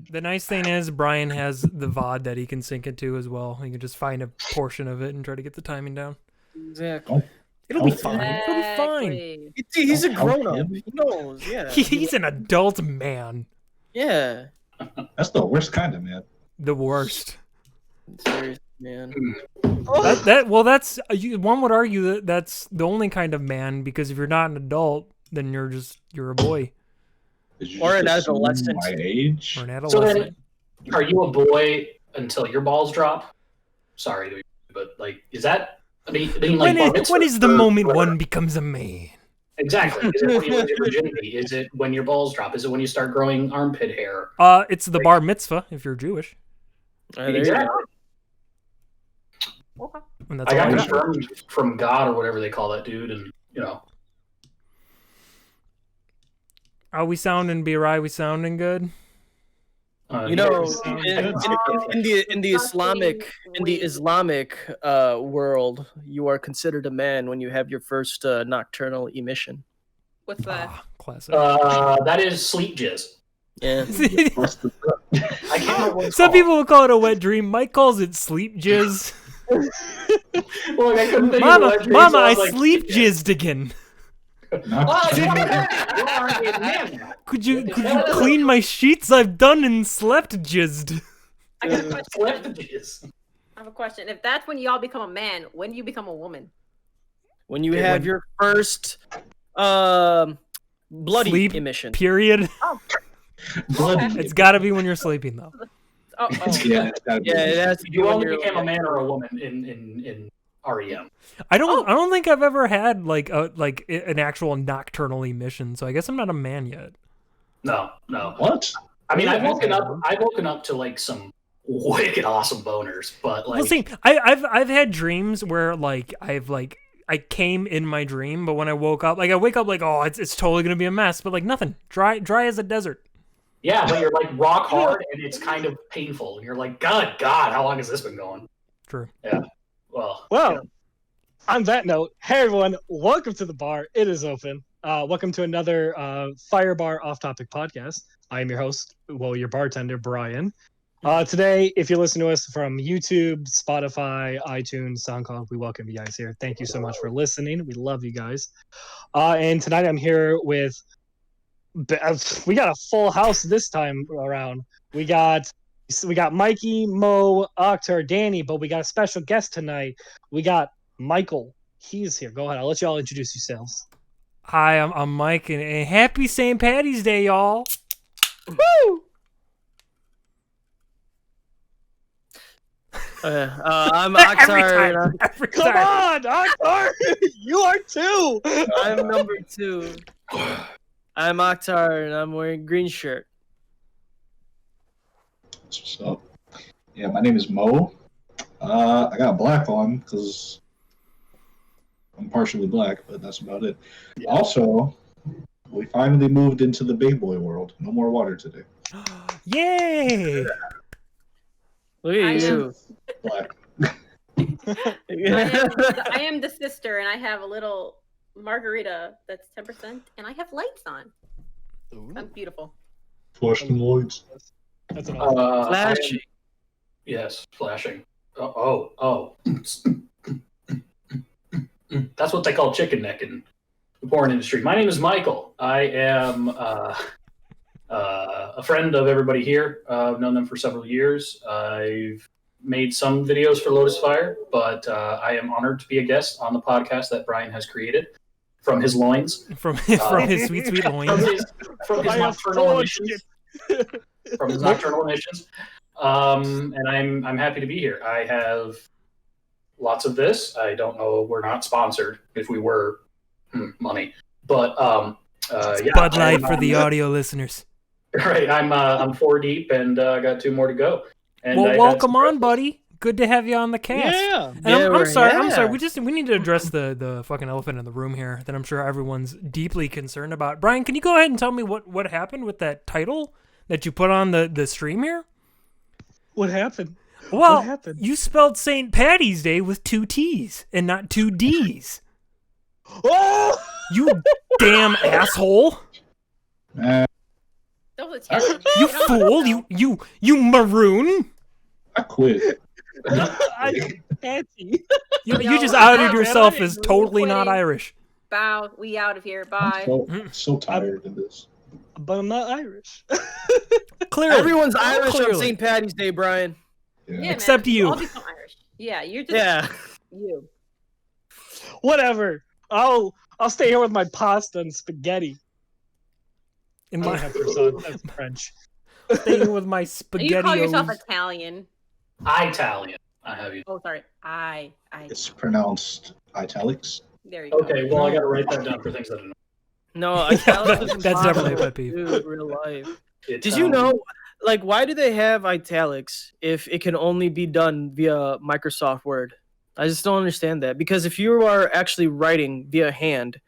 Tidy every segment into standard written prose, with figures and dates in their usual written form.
The nice thing is Brian has the VOD that he can sync it to as well. He can just find a portion of it and try to get the timing down. Exactly. It'll be fine. It'll be fine. He's a grown-up. He knows, yeah. He's an adult man. Yeah. That's the worst kind of man. The worst. Seriously, man. That's one would argue that that's the only kind of man, because if you're not an adult, then you're a boy. Or an adolescent. My age? Or an So adolescent. then, are you a boy until your balls drop? Sorry, but like, is that? I mean like, when is the moment one becomes a man? Exactly. Is it when you lose your virginity? Is it when your balls drop? Is it when you start growing armpit hair? It's the bar mitzvah if you're Jewish. Exactly. Okay. I got confirmed from God or whatever they call that dude, and you know. Are we sounding B-Rye? We sounding good? You know, in the Islamic world, you are considered a man when you have your first nocturnal emission. What's that? Classic. That is sleep jizz. Yeah. I can't remember what it's Some called. people will call it a wet dream. Mike calls it sleep jizz. Well, I couldn't think of Mama, a wet dream, Mama, so I was like, sleep jizzed again. Could you clean my sheets? I've done and slept jizzed. I got a question. Slept jizz. I have a question. If that's when y'all become a man, when do you become a woman? When you have your first bloody Sleep emission. Period. Oh. Bloody. It's got to be when you're sleeping, though. Oh. Yeah, it's gotta be. Yeah, that's You only became a man or a woman in REM. I don't think I've ever had like an actual nocturnal emission, so I guess I'm not a man yet. No. What? I mean, I've woken up to like some wicked awesome boners, but like, Well, see, I've had dreams where like I came in my dream, but when I woke up, like I wake up like, oh, it's totally gonna be a mess, but like nothing, dry as a desert. yeah, but you're like rock hard and it's kind of painful. And you're like, God, how long has this been going? True. Yeah. Well, On that note, hey everyone, welcome to the bar. It is open. Welcome to another Fyre Bar Off Topic podcast. I am your host, your bartender, Brian. Today, if you listen to us from YouTube, Spotify, iTunes, SoundCloud, we welcome you guys here. Thank you so much for listening. We love you guys. And tonight I'm here with, we got a full house this time around. We got Mikey, Mo, Akhtar, Danny, but we got a special guest tonight. We got Michael. He's here. Go ahead. I'll let y'all introduce yourselves. Hi, I'm Mike, and happy St. Patty's Day, y'all. Woo! I'm Akhtar. Every Come time. on, Akhtar! You are too! I'm number 2. I'm Akhtar, and I'm wearing green shirt. What's up? Yeah, my name is Mo. I got black on because I'm partially black, but that's about it. Yeah. Also, we finally moved into the big boy world. No more water today. Yay! Look at you. Black. I am the sister, and I have a little margarita that's 10%, and I have lights on. I'm beautiful. Flush the lights. That's an awesome. Flashing. Yes, flashing. Oh. That's what they call chicken neck in the porn industry. My name is Michael. I am a friend of everybody here. I've known them for several years. I've made some videos for Lotus Fyre, but I am honored to be a guest on the podcast that Brian has created from his loins. From his sweet loins. From his nocturnal emissions. From his nocturnal emissions. And I'm happy to be here. I have lots of this. I don't know. We're not sponsored. If we were, money. But yeah. Bud Light for the audio listeners. Right. I'm 4 deep and I got 2 more to go. And well, welcome on, buddy. Good to have you on the cast. Yeah. And I'm sorry. We need to address the fucking elephant in the room here that I'm sure everyone's deeply concerned about. Brian, can you go ahead and tell me what happened with that title that you put on the stream here? What happened? Well, what happened? You spelled St. Patty's Day with 2 T's and not 2 D's. Oh! You damn asshole. That was a terrible. You fool! You maroon! I quit. Fancy. You No, just I outed don't. yourself as totally not Quitting. Irish. Bow. We out of here. Bye. So tired of this. But I'm not Irish. Clearly, Everyone's Irish on Clearly. St. Patty's Day, Brian. Yeah. Yeah, Except man. you. All become Irish. Yeah, you're just Yeah. you. Whatever. I'll stay here with my pasta and spaghetti. in I my don't have croissant. That's French. staying with my And spaghetti. you call yourself Italian. Italian. I have you. Oh, sorry. It's pronounced italics. There you go. Okay, well, I got to write that down for things that I don't know. No, italics is That's definitely a impossible pet peeve. to do in real life. It Did you sounds- know, like, why do they have italics if it can only be done via Microsoft Word? I just don't understand that. Because if you are actually writing via hand,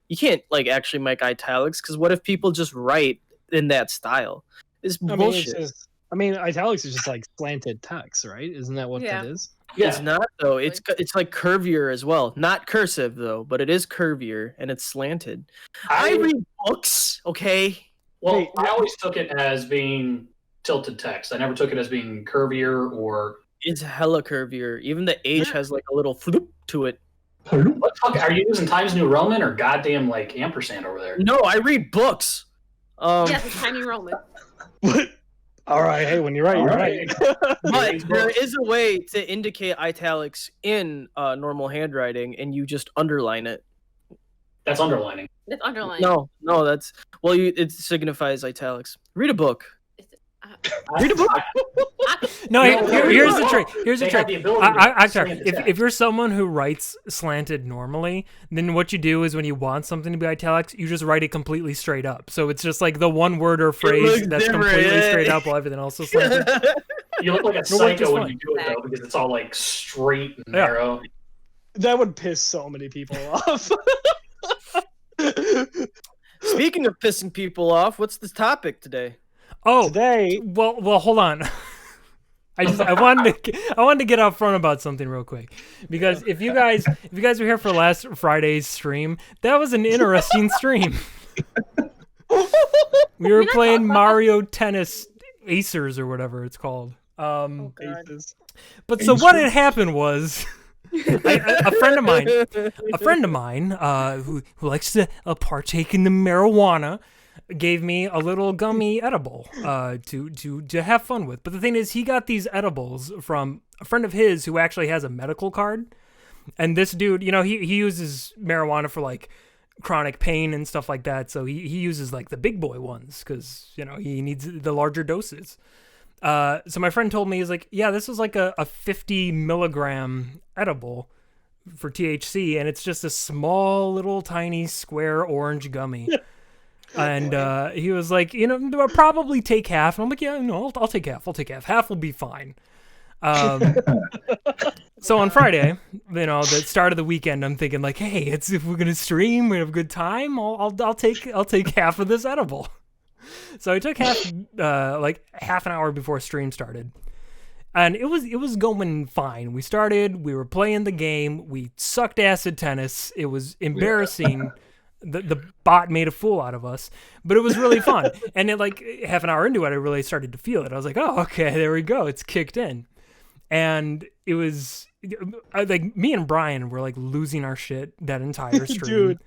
you can't, like, actually make italics. Because what if people just write in that style? It's bullshit. I mean, italics is just like slanted text, right? Isn't that what Yeah. that is? Yeah. It's not, though. It's like curvier as well. Not cursive, though, but it is curvier and it's slanted. I read books, okay? Well, Wait, I always took it as being tilted text. I never took it as being curvier or. It's hella curvier. Even the H has, like, a little floop to it. What the fuck? Are you using Times New Roman or goddamn like ampersand over there? No, I read books. Yes, it's Tiny Roman. All right. Hey, when you're right, you're All right. But there is a way to indicate italics in normal handwriting, and you just underline it. That's underlining. It's underlined. No, that's it signifies italics. Read a book. Read a book. No, here's the trick. Here's the They have trick. the ability to Sorry. slant the text. If you're someone who writes slanted normally, then what you do is when you want something to be italics, you just write it completely straight up. So it's just like the one word or phrase looks that's different, completely yeah. straight up while everything else is slanted. You look like a No, wait, psycho just when fine. you do it though, because it's all like straight and Yeah. narrow. That would piss so many people off. Speaking of pissing people off, what's the topic today? Oh, Today, well, hold on. I wanted to get up front about something real quick, because if you guys were here for last Friday's stream, that was an interesting stream. We were not playing talking about Mario Tennis Acers or whatever it's called. God. aces. But so what had happened was a friend of mine who likes to partake in the marijuana gave me a little gummy edible to have fun with. But the thing is, he got these edibles from a friend of his who actually has a medical card. And this dude, you know, he uses marijuana for like chronic pain and stuff like that. So he uses like the big boy ones because, you know, he needs the larger doses. So my friend told me, he's like, yeah, this is like a 50 milligram edible for THC, and it's just a small little tiny square orange gummy. And he was like, you know, I'll probably take half. And I'm like, yeah, no, I'll take half. I'll take half. Half will be fine. So on Friday, you know, the start of the weekend, I'm thinking like, hey, if we're gonna stream, we have a good time. I'll take half of this edible. So I took half, like half an hour before stream started, and it was going fine. We were playing the game. We sucked acid tennis. It was embarrassing. The bot made a fool out of us, but it was really fun. And it, like half an hour into it, I really started to feel it. I was like, oh, okay, there we go. It's kicked in. And it was like me and Brian were like losing our shit that entire stream. Dude,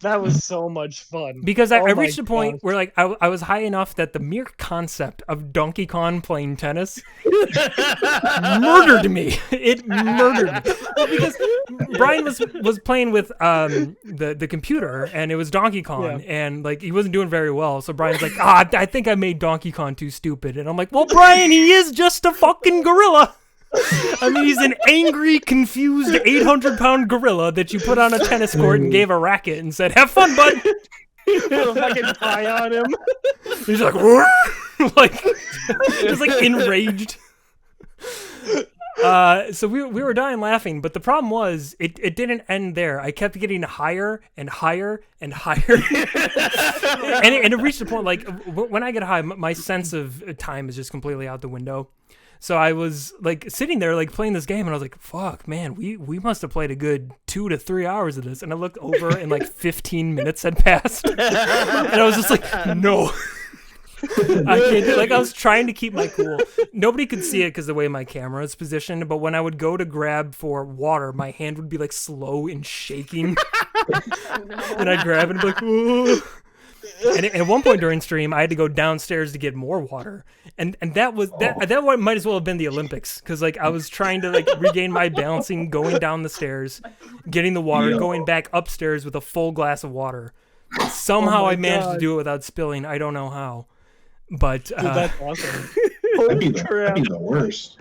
that was so much fun. Because I Oh reached my a point gosh. where like I was high enough that the mere concept of Donkey Kong playing tennis murdered me. It murdered me. Well, because Brian was playing with the computer, and it was Donkey Kong, and like he wasn't doing very well. So Brian's like, I think I made Donkey Kong too stupid. And I'm like, well, Brian, he is just a fucking gorilla. I mean, he's an angry, confused 800-pound gorilla that you put on a tennis court and gave a racket and said, have fun, bud. Fucking pie on him. He's like, like, just like enraged. So we were dying laughing, but the problem was it didn't end there. I kept getting higher and higher and higher, and it reached a point like when I get high, my sense of time is just completely out the window. So I was like sitting there like playing this game, and I was like, "Fuck, man, we must have played a good 2 to 3 hours of this." And I looked over, and like 15 minutes had passed, and I was just like, "No." I can't do, like, I was trying to keep my cool. Nobody could see it because the way my camera is positioned, but when I would go to grab for water, my hand would be like slow and shaking. And I'd grab it and be like, ooh. And at one point during stream, I had to go downstairs to get more water, and that might as well have been the Olympics, because like I was trying to like regain my balancing, going down the stairs, getting the water, going back upstairs with a full glass of water. Somehow I managed to do it without spilling. I don't know how, but Dude, that's awesome. That'd be the worst.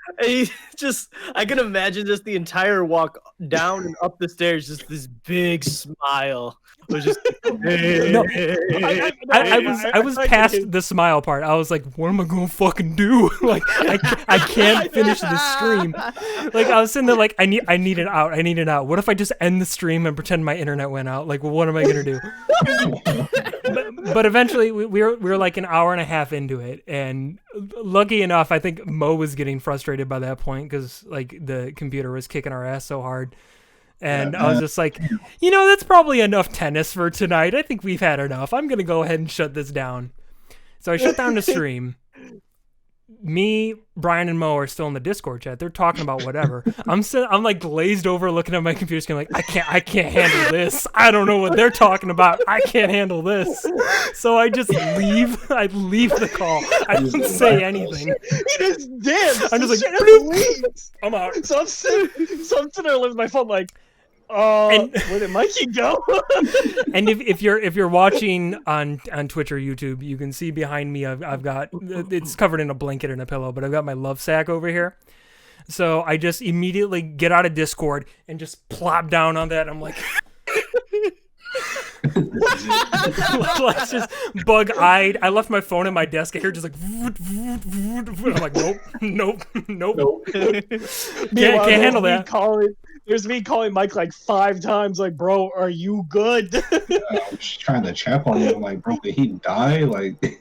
I can imagine just the entire walk down and up the stairs, just this big smile. It was just no, I was past the smile part. I was like, what am I gonna fucking do? Like, I can't finish the stream. Like, I was sitting there like, I need it out. I need it out. What if I just end the stream and pretend my internet went out? Like, well, what am I gonna do? but eventually we were like an hour and a half into it, and lucky enough, I think Mo was getting frustrated by that point because like the computer was kicking our ass so hard. And I was just like, that's probably enough tennis for tonight. I think we've had enough. I'm going to go ahead and shut this down. So I shut down the stream. Me, Brian, and Mo are still in the Discord chat. They're talking about whatever. I'm like glazed over looking at my computer screen like, I can't handle this. I don't know what they're talking about. I can't handle this. So I just leave. I leave the call. I don't say anything. He just dips. I'm just like, bloop. I'm out. So I'm sitting there with my phone like, where did Mikey go? And if you're watching on Twitch or YouTube, you can see behind me I've got, it's covered in a blanket and a pillow, but I've got my love sack over here. So I just immediately get out of Discord and just plop down on that. I'm like, like just bug-eyed. I left my phone at my desk. I hear just like, I'm like, nope. Can't handle that. There's me calling Mike like 5 times, like, bro, are you good? I'm just trying to check on you. I'm like, bro, did he die? Like,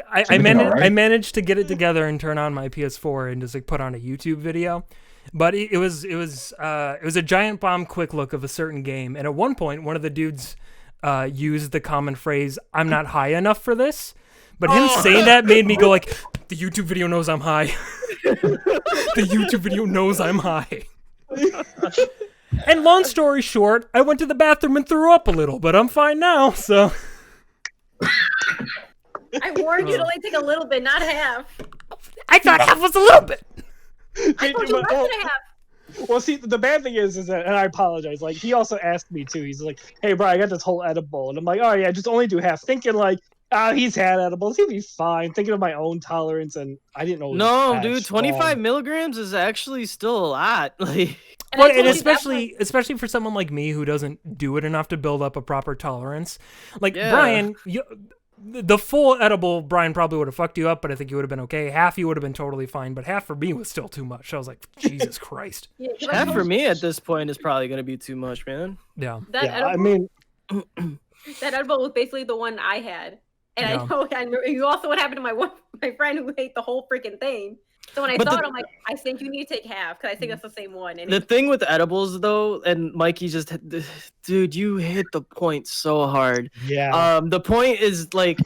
I managed to get it together and turn on my PS4 and just like put on a YouTube video. But it was a giant bomb quick look of a certain game. And at one point, one of the dudes used the common phrase, "I'm not high enough for this." But him saying that made me go like, the YouTube video knows I'm high. The YouTube video knows I'm high. And long story short, I went to the bathroom and threw up a little, but I'm fine now, so. I warned you to only take a little bit, not half. I thought half was a little bit. I told you less than half. Well, see, the bad thing is that, and I apologize, like, he also asked me too. He's like, hey, bro, I got this whole edible. And I'm like, oh, yeah, just only do half. Thinking, like, he's had edibles. He'll be fine. Thinking of my own tolerance, and I didn't know. No, dude, 25 milligrams is actually still a lot. Like, and especially for someone like me who doesn't do it enough to build up a proper tolerance. Like, Brian, the full edible, Brian probably would have fucked you up, but I think you would have been okay. Half you would have been totally fine, but half for me was still too much. I was like, Jesus Christ. Half for me at this point is probably going to be too much, man. Yeah. I mean, that edible was basically the one I had. And I know you also what happened to my friend who ate the whole freaking thing. So when I saw it, I'm like, I think you need to take half because I think that's the same one. And the thing with edibles, though, and Mikey just, dude, you hit the point so hard. Yeah. The point is like,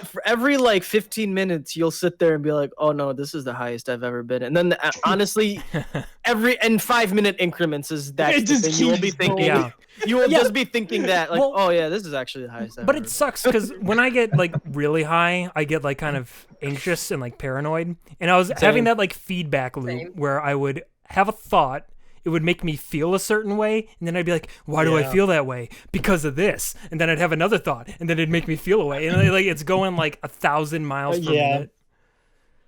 for every like 15 minutes, you'll sit there and be like, oh no, this is the highest I've ever been. And then honestly, in 5-minute increments is that you will be thinking. Yeah. You will just be thinking that, like, oh yeah, this is actually the highest ever. But it sucks because when I get like really high, I get like kind of anxious and like paranoid. And I was having that like feedback loop where I would have a thought, it would make me feel a certain way, and then I'd be like, why do I feel that way? Because of this. And then I'd have another thought, and then it'd make me feel a way. And like it's going like 1,000 miles per minute.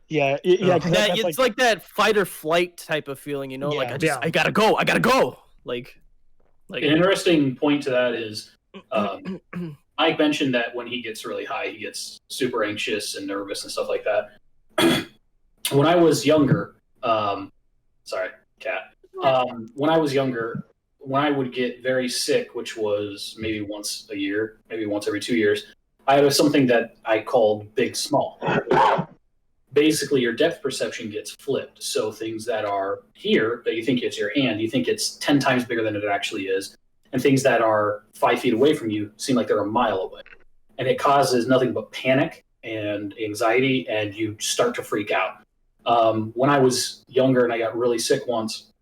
Yeah. It's like that fight or flight type of feeling, you know? Like I gotta go. Like an interesting point to that is Mike mentioned that when he gets really high, he gets super anxious and nervous and stuff like that. When I was younger, sorry, cat. When I was younger, when I would get very sick, which was maybe once a year, maybe once every 2 years, I had something that I called big small. Basically, your depth perception gets flipped. So things that are here that you think it's your hand, you think it's 10 times bigger than it actually is. And things that are 5 feet away from you seem like they're a mile away. And it causes nothing but panic and anxiety, and you start to freak out. When I was younger and I got really sick once,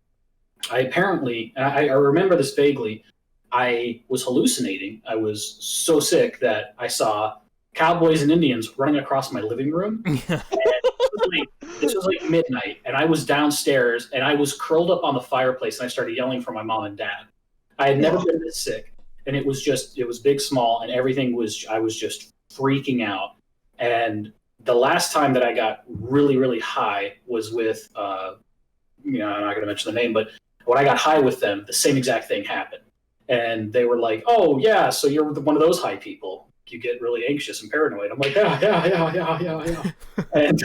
I apparently, and I remember this vaguely, I was hallucinating. I was so sick that I saw cowboys and Indians running across my living room. This was like midnight, and I was downstairs, and I was curled up on the fireplace, and I started yelling for my mom and dad. I had never been this sick, and it was big, small, and I was just freaking out. And the last time that I got really, really high was with, I'm not going to mention the name, but when I got high with them, the same exact thing happened. And they were like, "Oh, yeah, so you're one of those high people. You get really anxious and paranoid." I'm like, yeah. And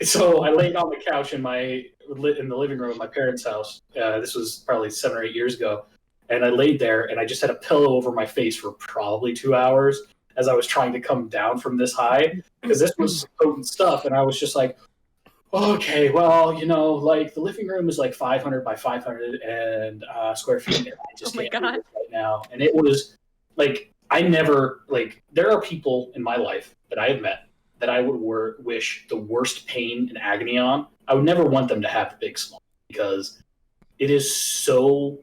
so I laid on the couch in the living room of my parents' house. This was probably 7 or 8 years ago. And I laid there, and I just had a pillow over my face for probably 2 hours as I was trying to come down from this high, because this was potent stuff. And I was just like, okay, well, like the living room is like 500 by 500 and square feet. And I just can't do this right now. And it was like, there are people in my life that I have met that I would wish the worst pain and agony on. I would never want them to have the big small, because it is so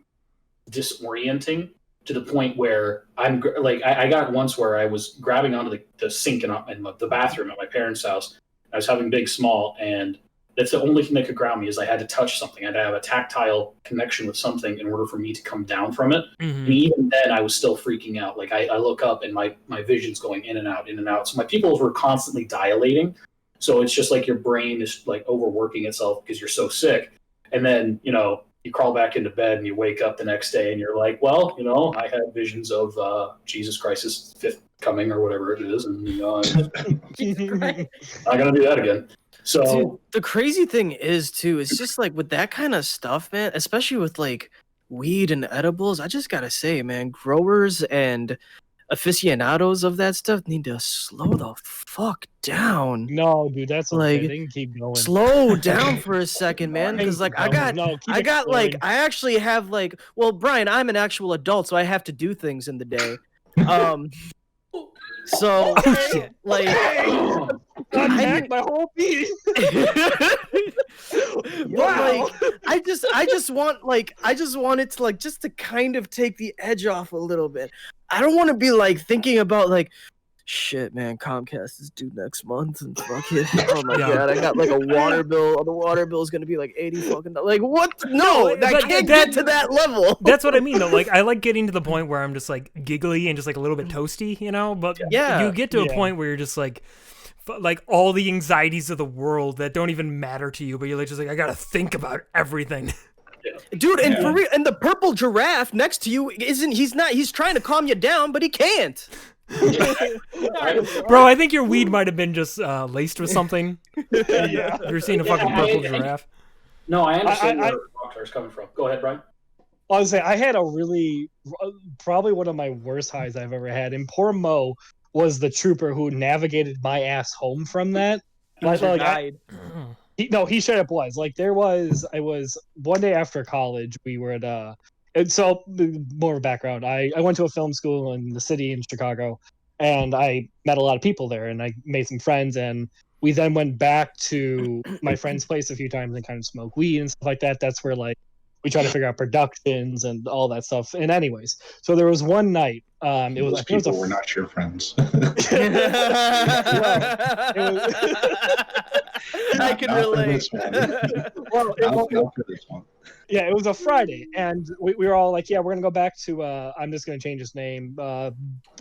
disorienting to the point where I'm like, I got once where I was grabbing onto the sink in the bathroom at my parents' house. I was having big small, and that's the only thing that could ground me is I had to touch something. I had to have a tactile connection with something in order for me to come down from it. And even then, I was still freaking out. Like I look up and my vision's going in and out, in and out. So my pupils were constantly dilating. So it's just like your brain is like overworking itself because you're so sick. And then, you crawl back into bed and you wake up the next day and you're like, well, I had visions of Jesus Christ's fifth coming or whatever it is. And I'm not going to do that again. So dude, the crazy thing is too, it's just like with that kind of stuff, man, especially with like weed and edibles, I just gotta say, man, growers and aficionados of that stuff need to slow the fuck down. No, dude, that's like okay. They can keep going. Slow down for a second, man, because like I actually have like, well, Brian, I'm an actual adult, so I have to do things in the day. So like I my whole piece. Wow. Like, I just want it to like just to kind of take the edge off a little bit. I don't want to be like thinking about like, shit, man, Comcast is due next month and fuck it. Oh my god, I got like a water bill. The water bill is gonna be like $80 fucking. Like what? No, I can't get to that level. That's what I mean though. Like I like getting to the point where I'm just like giggly and just like a little bit toasty, But you get to a point where you're just like all the anxieties of the world that don't even matter to you, but you're like just like, I gotta think about everything. Dude, and for real, and the purple giraffe next to you he's trying to calm you down, but he can't. Bro, I think your weed might have been just laced with something. You're seeing a fucking purple giraffe. No, I understand where Rockstar's coming from. Go ahead, Brian. I was saying, I had probably one of my worst highs I've ever had, and poor Mo was the trooper who navigated my ass home from that. He straight up was. Like I was one day after college, we were at and so more of a background. I went to a film school in the city in Chicago, and I met a lot of people there, and I made some friends, and we then went back to my friend's place a few times and kind of smoked weed and stuff like that. That's where like we try to figure out productions and all that stuff. And anyways, so there was one night. Those people were not your friends. I can relate. Yeah, it was a Friday, and we were all like, yeah, we're gonna go back to I'm just gonna change his name,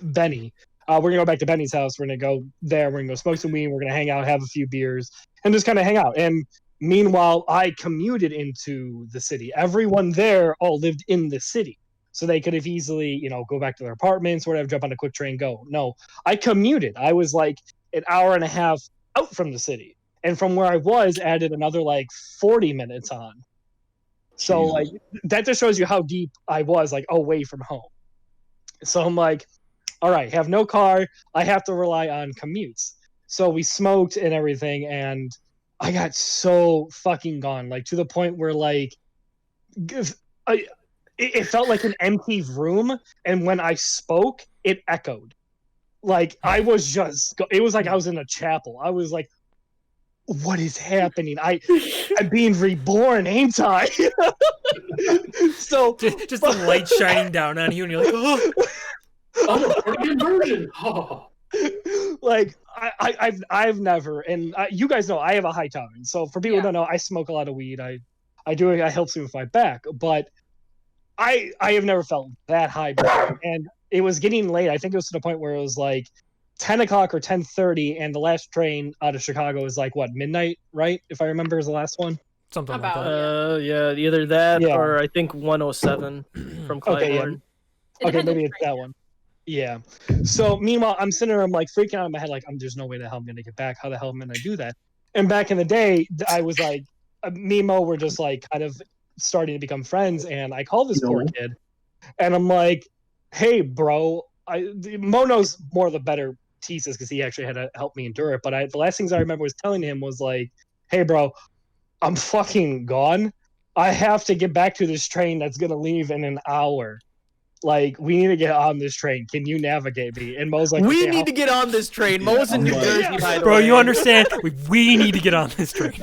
Benny. We're gonna go back to Benny's house. We're gonna go there. We're gonna go smoke some weed. We're gonna hang out, have a few beers, and just kind of hang out. And meanwhile, I commuted into the city. Everyone there all lived in the city, so they could have easily, go back to their apartments or whatever, jump on a quick train, go. No, I commuted. I was like an hour and a half out from the city, and from where I was, added another like 40 minutes on. So like that just shows you how deep I was, like away from home. So I'm like, all right, have no car. I have to rely on commutes. So we smoked and everything, and I got so fucking gone, like to the point where like it felt like an empty room, and when I spoke, it echoed. Like I was just, it was like I was in a chapel. I was like, what is happening? I'm being reborn, ain't I? So just the light shining down on you, and you're like, oh, Oh, conversion. Oh. Like I've never, and you guys know I have a high tolerance. So for people who don't know, I smoke a lot of weed. I helps me with my back, but I have never felt that high before. And it was getting late. I think it was to the point where it was like 10 o'clock or 10:30, and the last train out of Chicago is like what, midnight, right? If I remember, is the last one. something like About, that. Yeah, either that or I think 107 from Clybourne. Okay, maybe it's that one. Yeah. So meanwhile, I'm sitting there, I'm like freaking out in my head, like, there's no way the hell I'm gonna get back. How the hell am I gonna do that? And back in the day, I was like, me and Mo were just like kind of starting to become friends, and I called this poor kid, and I'm like, hey, bro, Mo knows more of the better teases because he actually had to help me endure it. But the last things I remember was telling him was like, hey, bro, I'm fucking gone. I have to get back to this train that's gonna leave in an hour. Like, we need to get on this train. Can you navigate me? And Mo's like, we need to get on this train. Mo's in New Jersey, by the way. Bro, you understand? We need to get on this train,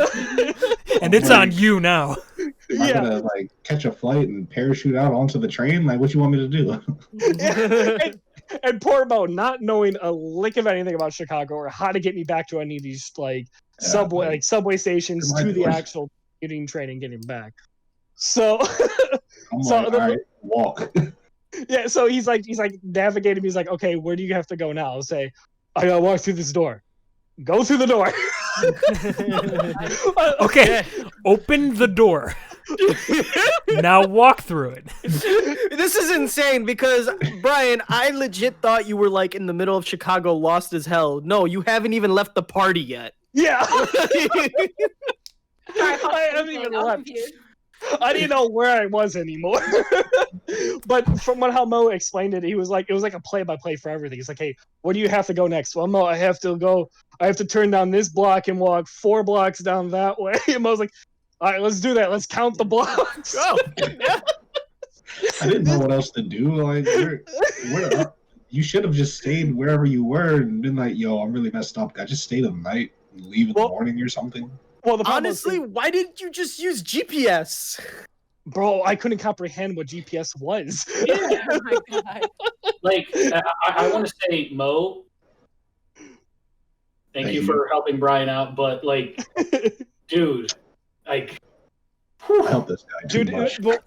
and it's on you now. Am I gonna like catch a flight and parachute out onto the train? Like, what you want me to do? And poor Mo, not knowing a lick of anything about Chicago or how to get me back to any of these like subway stations to the actual getting train and getting back. So, I'm like, all right, walk. Yeah, so he's like navigating me. He's like, okay, where do you have to go now? I'll say, I gotta walk through this door. Go through the door. Okay, open the door. Now walk through it. This is insane because, Brian, I legit thought you were like in the middle of Chicago, lost as hell. No, you haven't even left the party yet. Yeah. I haven't even left. I didn't know where I was anymore. But from how Mo explained it, he was like, it was like a play-by-play for everything. He's like, hey, where do you have to go next? Well, Mo, I have to turn down this block and walk 4 blocks down that way. And Mo's like, all right, let's do that. Let's count the blocks. Oh, yeah. I didn't know what else to do. Like, you should have just stayed wherever you were and been like, yo, I'm really messed up. I just stayed the night and leave in the morning or something. Well, honestly, why didn't you just use GPS? Bro, I couldn't comprehend what GPS was. Yeah. Oh my God. Like, I want to say, Mo, thank you for helping Brian out, but like, dude, like, I help this guy too much. Well,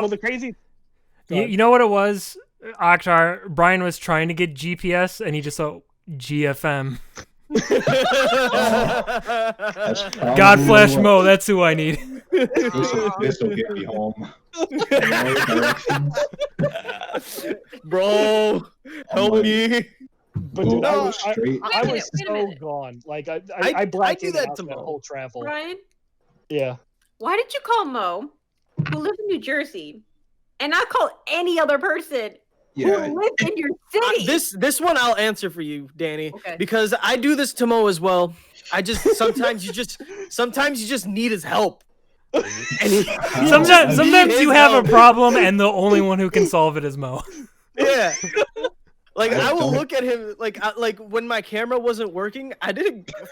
the crazy. You know what it was, Akhtar? Brian was trying to get GPS, and he just saw GFM. God flash Mo, that's who I need. This will get me home. Bro, help me. But dude, I was so gone. Like I blacked out that whole travel. Brian? Yeah. Why did you call Mo, who lives in New Jersey, and not call any other person who lives in your city? This one I'll answer for you, Danny, because I do this to Mo as well. I just sometimes you just need his help. Sometimes you have a problem, and the only one who can solve it is Mo. Yeah. Like, I will look at him, like when my camera wasn't working,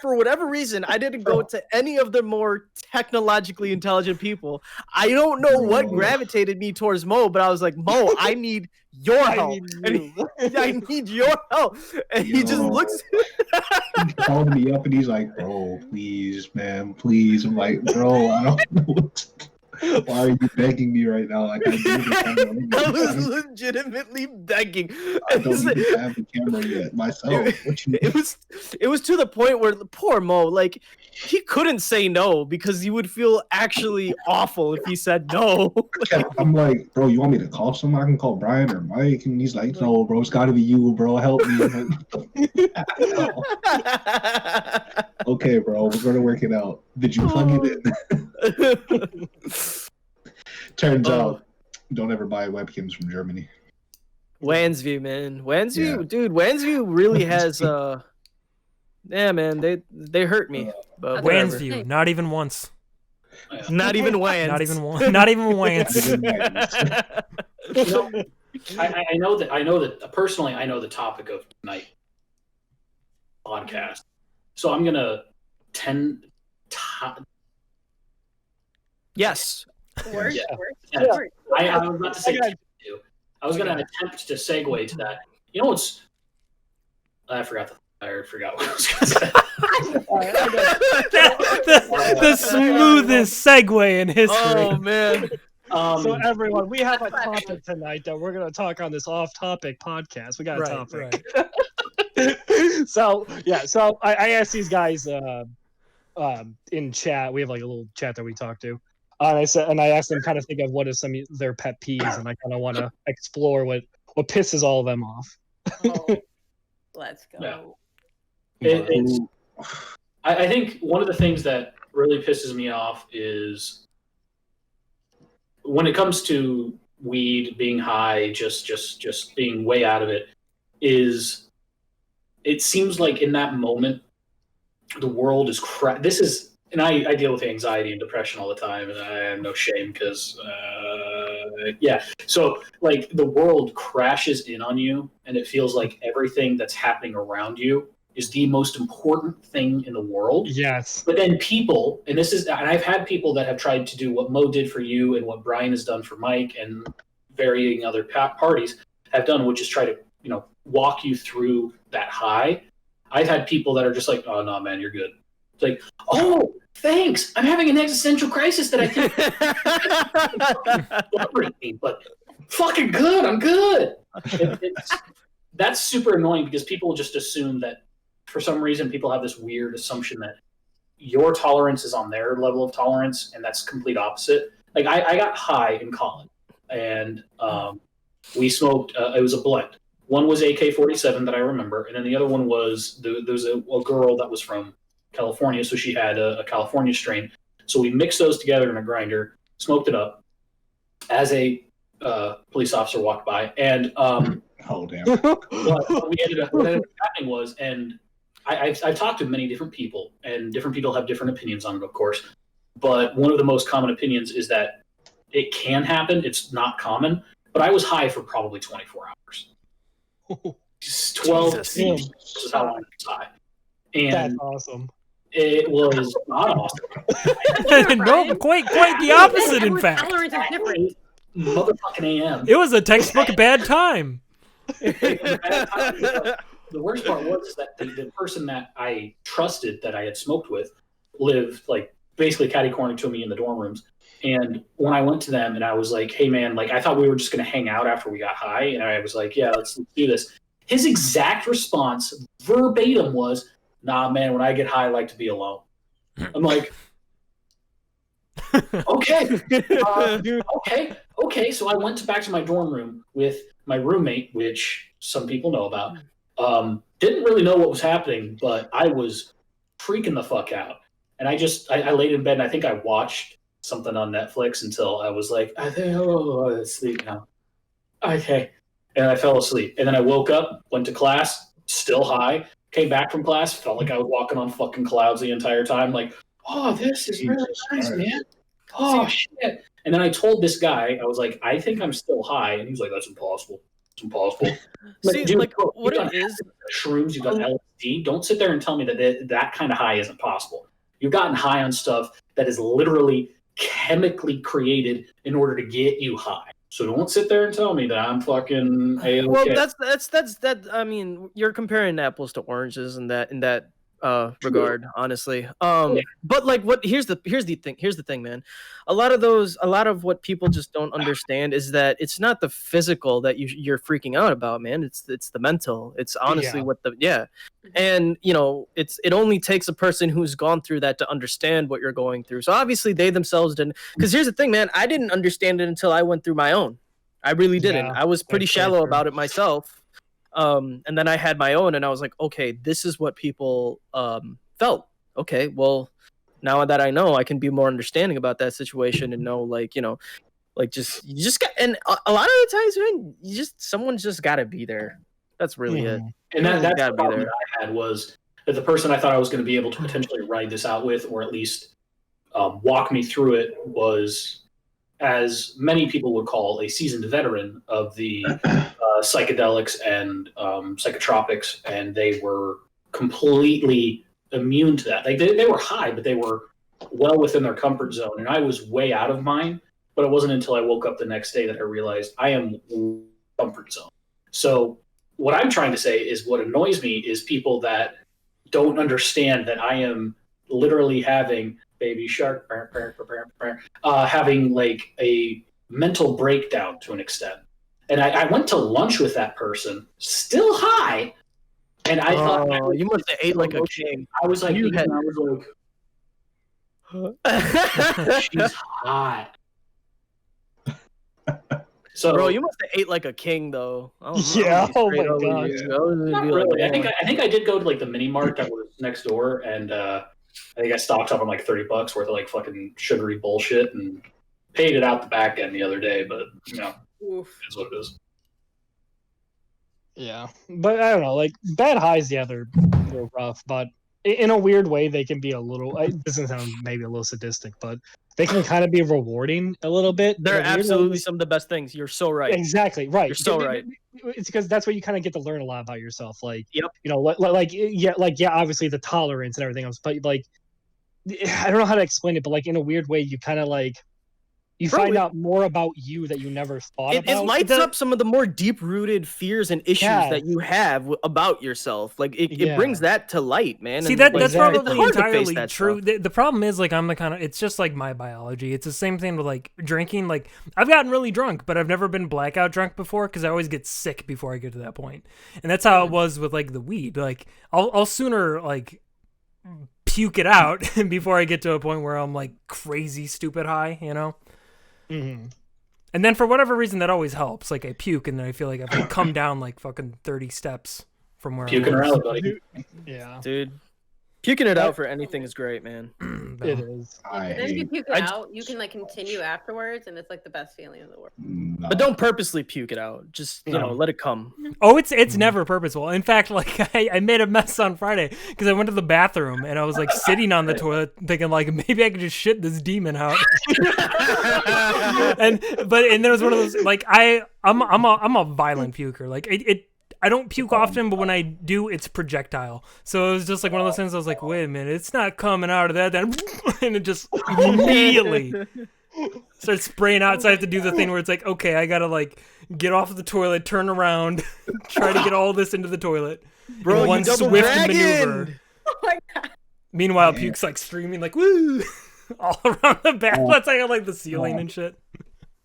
for whatever reason, I didn't go to any of the more technologically intelligent people. I don't know what gravitated me towards Mo, but I was like, Mo, I need your help. I need your help. And he just looks. He called me up and he's like, bro, please, man, please. I'm like, bro, I don't know what to do. Why are you begging me right now? Like, I was legitimately begging. I don't even have the camera yet myself. It was to the point where poor Mo, like, he couldn't say no because he would feel actually awful if he said no. I'm like, bro, you want me to call someone? I can call Brian or Mike. And he's like, no, bro, it's got to be you, bro. Help me. Okay, bro, we're going to work it out. Did you plug it in? Turns out, don't ever buy webcams from Germany. Wansview, man. Dude, Wansview really has yeah, man, they hurt me. But Wansview, not even once. Not even Wans. Not even one. Not even Wans. I know that personally. I know the topic of tonight. podcast. So I'm gonna tend. Yes. Word, Yeah. word, Yeah. word. I was about to say. I was gonna attempt to segue to that. You know what's? I forgot what I was gonna say. The smoothest segue in history. Oh man. So everyone, we have a topic tonight that we're going to talk on this off-topic podcast. We got a topic. Right. So I asked these guys in chat. We have like a little chat that we talk to. And I asked them kind of think of what is some of their pet peeves, and I kind of want to explore what pisses all of them off. Oh, let's go. Yeah. I think one of the things that really pisses me off is when it comes to weed, being high, just being way out of it, is it seems like in that moment the world is this is, and I deal with anxiety and depression all the time, and I have no shame because so like the world crashes in on you, and it feels like everything that's happening around you is the most important thing in the world. Yes. But then people, and I've had people that have tried to do what Mo did for you and what Brian has done for Mike and varying other parties have done, which is try to, walk you through that high. I've had people that are just like, oh, no, man, you're good. It's like, oh, thanks. I'm having an existential crisis that I think but fucking good. I'm good. That's super annoying because people just assume that for some reason people have this weird assumption that your tolerance is on their level of tolerance, and that's complete opposite. Like I got high in college, and we smoked. It was a blend. One was AK-47 that I remember, and then the other one was there was a girl that was from California, so she had a California strain. So we mixed those together in a grinder, smoked it up. As a police officer walked by, and oh damn! what ended up happening was, and I've talked to many different people, and different people have different opinions on it, of course. But one of the most common opinions is that it can happen. It's not common, but I was high for probably 24 hours. 12 is how long I was high. And that's awesome. It was not awesome. No, quite the opposite, in fact. Tolerance is different. Motherfucking AM. It was a textbook bad time. The worst part was that the person that I trusted, that I had smoked with, lived like basically catty-corner to me in the dorm rooms. And when I went to them and I was like, hey man, like I thought we were just going to hang out after we got high. And I was like, yeah, let's do this. His exact response verbatim was, nah, man, when I get high, I like to be alone. I'm like, okay. Okay. So I went back to my dorm room with my roommate, which some people know about. Didn't really know what was happening, but I was freaking the fuck out. And I laid in bed and I think I watched something on Netflix until I was like, I think I'll sleep now. Okay. And I fell asleep. And then I woke up, went to class, still high, came back from class, felt like I was walking on fucking clouds the entire time. Like, oh, this is really nice, man. Oh, shit. And then I told this guy, I was like, I think I'm still high. And he was like, that's impossible. It's impossible. See, dude, like, what it is... Shrooms, you've done LSD. Don't sit there and tell me that kind of high isn't possible. You've gotten high on stuff that is literally chemically created in order to get you high. So don't sit there and tell me that I'm fucking A-okay. Well, that's. I mean, you're comparing apples to oranges in that regard, honestly. But like, here's the thing, man. A lot of what people just don't understand is that it's not the physical that you're freaking out about, man. It's the mental. It's honestly and it only takes a person who's gone through that to understand what you're going through. So obviously they themselves didn't, because here's the thing, man, I didn't understand it until I went through my own. I really didn't. I was pretty shallow about it myself. And then I had my own, and I was like, okay, this is what people felt. Okay, well, now that I know, I can be more understanding about that situation and know, like, you just got, and a lot of the times, man, someone's just got to be there. That's really it. And that's the problem that I had, was that the person I thought I was going to be able to potentially ride this out with, or at least walk me through it, was, as many people would call, a seasoned veteran of the psychedelics and psychotropics, and they were completely immune to that. Like they were high, but they were well within their comfort zone, and I was way out of mine. But it wasn't until I woke up the next day that I realized I am comfort zone. So what I'm trying to say is what annoys me is people that don't understand that I am literally having baby shark, having like a mental breakdown to an extent. And I went to lunch with that person, still high, and I thought you must have ate like a king. I was like, You had- I was like, she's hot. So, Bro, you must have ate like a king, though. Yeah, oh my God. not really. I think I did go to like the mini mart that was next door, and I think I stocked up on like $30 worth of like fucking sugary bullshit and paid it out the back end the other day. But it's what it is. Yeah, but I don't know. Like bad highs, yeah, they're rough, but in a weird way, they can be a little. This doesn't sound maybe a little sadistic, but they can kind of be rewarding a little bit. They're absolutely some of the best things. You're so right. Exactly right. You're so right. It's because that's where you kind of get to learn a lot about yourself. Like, yep. You know, yeah, obviously the tolerance and everything else, but like, I don't know how to explain it, but like in a weird way, you kind of like. You find out more about you that you never thought about. It lights up some of the more deep-rooted fears and issues that you have about yourself. Like it brings that to light, man. See, that's probably entirely true. The problem is, like, I'm the kind of, it's just like my biology. It's the same thing with like drinking. Like, I've gotten really drunk, but I've never been blackout drunk before because I always get sick before I get to that point. And that's how it was with like the weed. Like, I'll sooner like puke it out before I get to a point where I'm like crazy stupid high, you know? Mm-hmm. And then for whatever reason, that always helps. Like I puke, and then I feel like I've come down like fucking 30 steps from where puking I was. around, buddy. Yeah, dude. Puking it out for anything is great, man. It is. Then if you puke it out, you can like continue afterwards, and it's like the best feeling in the world. No. But don't purposely puke it out. Just you know, let it come. Oh, it's never purposeful. In fact, like I made a mess on Friday because I went to the bathroom and I was like sitting on the toilet thinking like maybe I could just shit this demon out. and then it was one of those like I'm a violent puker. Like I don't puke often, but when I do, it's projectile. So it was just like one of those things. I was like, wait a minute, it's not coming out of that. Then and it just immediately starts spraying out. So I have to do the thing where it's like, okay, I gotta like get off the toilet, turn around, try to get all this into the toilet. Bro, in one swift maneuver. Oh my God. Meanwhile, puke's like streaming, like woo, all around the bath. That's like the ceiling and shit.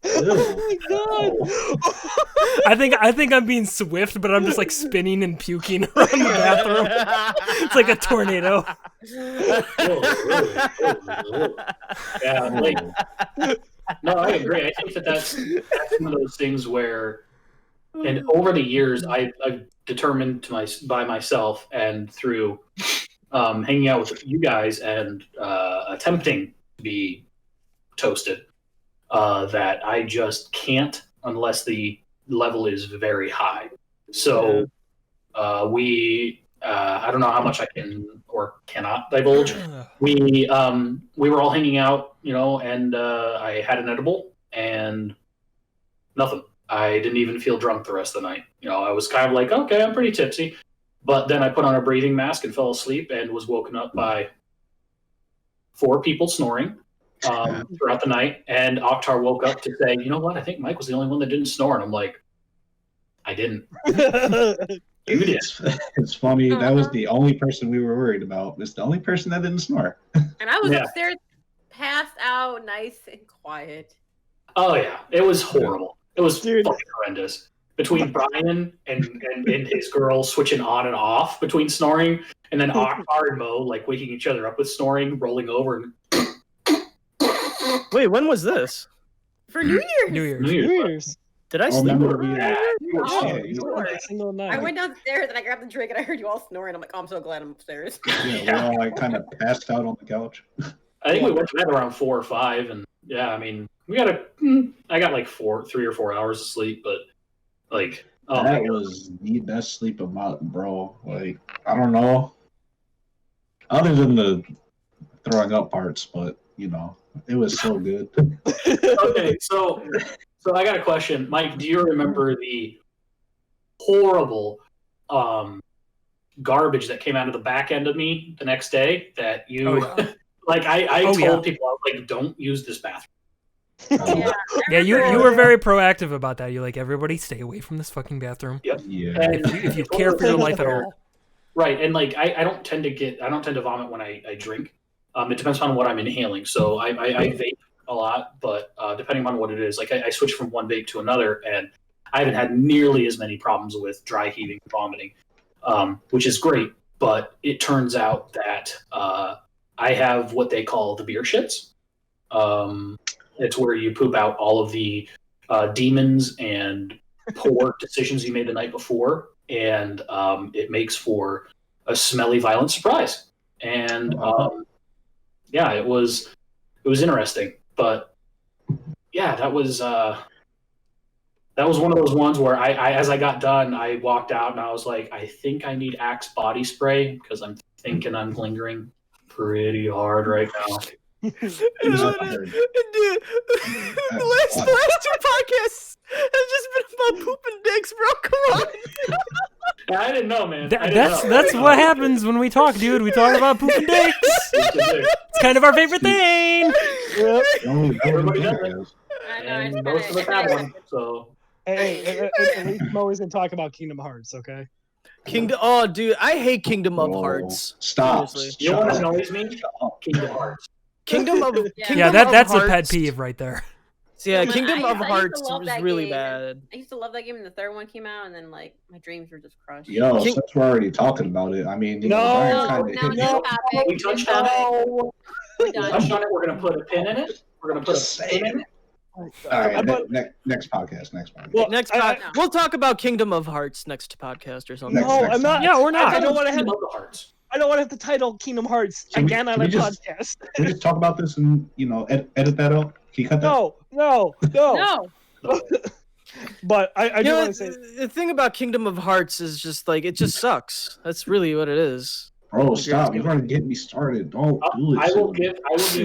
Oh my God! I think I'm being swift, but I'm just like spinning and puking around the bathroom. It's like a tornado. Yeah, like no, I agree. I think that's one of those things where, and over the years, I've determined by myself and through hanging out with you guys and attempting to be toasted. That I just can't unless the level is very high. So I don't know how much I can or cannot divulge. We were all hanging out, you know, and I had an edible and nothing. I didn't even feel drunk the rest of the night. You know, I was kind of like, okay, I'm pretty tipsy. But then I put on a breathing mask and fell asleep and was woken up by 4 people snoring. Throughout the night, and Oktar woke up to say, you know what, I think Mike was the only one that didn't snore, and I'm like, I didn't. You did. It's funny, that was the only person we were worried about. It's the only person that didn't snore. And I was upstairs, passed out, nice and quiet. Oh yeah, it was horrible. It was fucking horrendous. Between Brian and his girl switching on and off between snoring, and then Oktar and Mo like waking each other up with snoring, rolling over and Wait, when was this? For New Year's. New Year's. Did I sleep? Single night. I went downstairs and I grabbed the drink and I heard you all snoring. I'm like, oh, I'm so glad I'm upstairs. Yeah, we're all like kind of passed out on the couch. I think we went to bed around 4 or 5, and yeah, I mean, I got like 3 or 4 hours of sleep, but like, that was the best sleep of my bro. Like, I don't know, other than the throwing up parts, but you know, it was so good. Okay, so I got a question, Mike. Do you remember the horrible garbage that came out of the back end of me the next day that you Oh, yeah. like. I told yeah. people, I was like, don't use this bathroom. Yeah, Yeah, you were very proactive about that. You're like, everybody stay away from this fucking bathroom. Yep. Yeah. And If you it's one care of for those your things life at where- all. Right, and like I don't tend to vomit when I drink. It depends on what I'm inhaling. So I vape a lot, but depending on what it is, like I switch from one vape to another, and I haven't had nearly as many problems with dry heaving and vomiting, which is great. But it turns out that I have what they call the beer shits. It's where you poop out all of the demons and poor decisions you made the night before, and it makes for a smelly, violent surprise. And yeah, it was interesting, but yeah, that was one of those ones where I as I got done, I walked out and I was like, I think I need Axe body spray because I'm thinking I'm lingering pretty hard right now. Dude, the last 2 podcasts have just been about pooping dicks, bro. Come on. I didn't know, man. I didn't know. That's what happens when we talk, dude. We talk about pooping dicks. It's kind of our favorite thing. Yep. Everybody does it. I know. And most of us have one, so Hey, at least Mo isn't talking about Kingdom Hearts, okay? Kingdom. Oh, dude, I hate Kingdom of Whoa. Hearts. Stop. Seriously. you know what Shut up. annoys me? Kingdom Hearts. Kingdom of Yeah. Kingdom Yeah, of that's a Hearts. pet peeve right there. Yeah, Man, Kingdom I of used to Hearts love was that really game. bad. I used to love that game, and the third one came out, and then like my dreams were just crushed. Yo, King- since we're already talking about it, I mean, you know, No, Brian No, kind now of new hit topic. We touched on No. We're We done. touched on it. We're gonna put a pin in it. We're gonna put Just a pin in it. All right, But- next podcast. Well, Next, I- we'll talk about Kingdom of Hearts next podcast or something. No, Next I'm not. time. Yeah, or not. I don't want to have. love the hearts. I don't want to have the title Kingdom Hearts Can we- again on can a we just- podcast. Can we just talk about this and, you know, edit that out? Can you cut that? No. No. But I You do know, want to say. the thing about Kingdom of Hearts is just like it just sucks. That's really what it is. Bro, stop. You're going to get me started. Don't do it. I will to me. give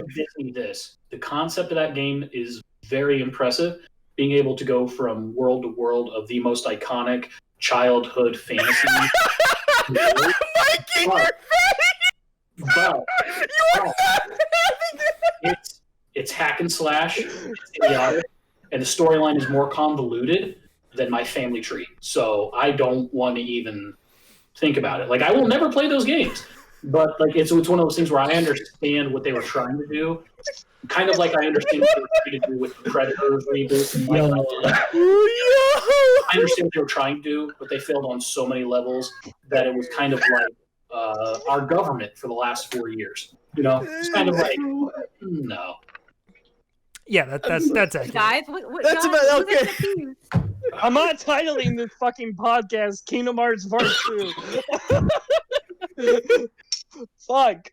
Disney this. The concept of that game is very impressive. Being able to go from world to world of the most iconic childhood fantasy. Mikey, but it's hack and slash, it's idiotic, and the storyline is more convoluted than my family tree. So I don't want to even think about it. Like I will never play those games, but like it's one of those things where I understand what they were trying to do. Kind of like I understand what they were trying to do with the Predators reboot. And I understand what they were trying to do, but they failed on so many levels that it was kind of like our government for the last 4 years. You know, it's kind of like no. Yeah, that's accurate. Guys, That's John, about- who's okay. at the team? I'm not titling this fucking podcast Kingdom Hearts Part 2. Fuck.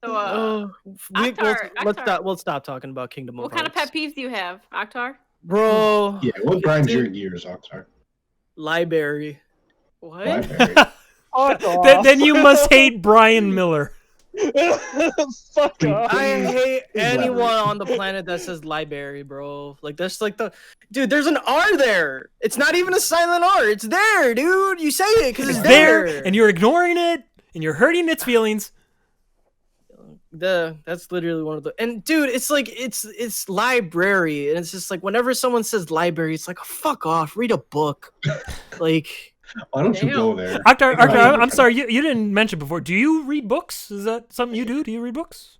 So, We'll stop talking about Kingdom of what kind of Hearts. pet peeves do you have, Akhtar? Bro, Yeah, what grinds your gears, Oxar? Library. What? Blackberry. Fuck off. Then you must hate Brian Miller. Fuck off. I hate Please anyone elaborate. on the planet that says library, bro. Like that's like dude. There's an R there. It's not even a silent R. It's there, dude. You say it because it's there. And you're ignoring it, and you're hurting its feelings. That's literally one of the. And dude, it's like it's library, and it's just like whenever someone says library, it's like fuck off. Read a book. Like. Why don't you Damn. go there? Akhtar, Right. I'm sorry, you didn't mention before. Do you read books? Is that something you do? Do you read books?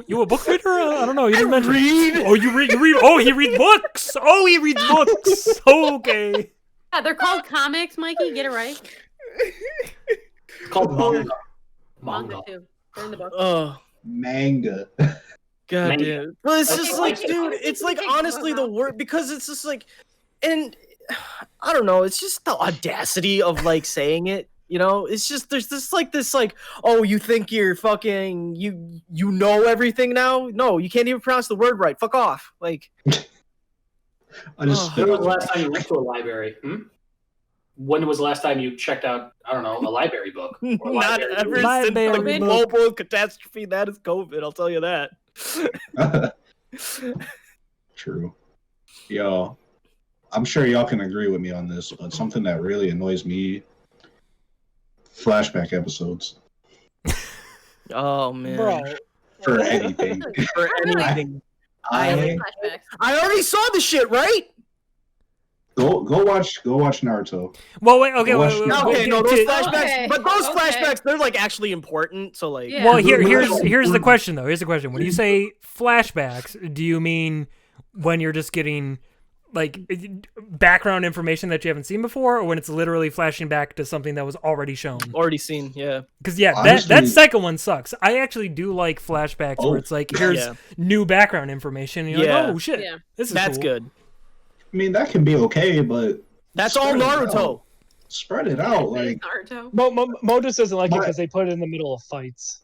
You a book reader? I don't know. You didn't mention. read. Oh, you read. Oh, he reads books. Oh, he reads books. Okay. Yeah, they're called comics, Mikey. Get it right. It's called manga. Manga too. They're in the book. Oh. Manga. God Manga. damn. Well, it's just Okay, like, wait, dude, wait, it's wait, like wait, honestly the word because it's just like, and I don't know, it's just the audacity of like saying it. You know, it's just there's this like, oh, you think you're fucking you know everything now? No, you can't even pronounce the word right. Fuck off. Like, I just When was the last time you went to a library? When was the last time you checked out, I don't know, a library book? Or a not library ever movie? since Library the book. global catastrophe that is COVID. I'll tell you that. True. Yo, I'm sure y'all can agree with me on this, but something that really annoys me flashback episodes Oh man. Bro. for anything. For anything. I like I flashbacks. I already saw the shit, right? go watch Naruto. Well, wait, okay, Watch wait, the- wait, Okay, no, those flashbacks, Okay, but those okay. flashbacks, they're like actually important. So like, Yeah. Well, here's the question though. Here's the question. When you say flashbacks, do you mean when you're just getting like background information that you haven't seen before, or when it's literally flashing back to something that was already shown? already seen, yeah. Because yeah, Honestly- that second one sucks. I actually do like flashbacks Oh. where it's like here's Yeah. new background information. And you're Yeah. like, oh shit, Yeah. this is That's cool. good. I mean, that can be okay, but That's all spread it Naruto. out. Spread it out. Like, Naruto. Mo just doesn't like it My- because they put it in the middle of fights.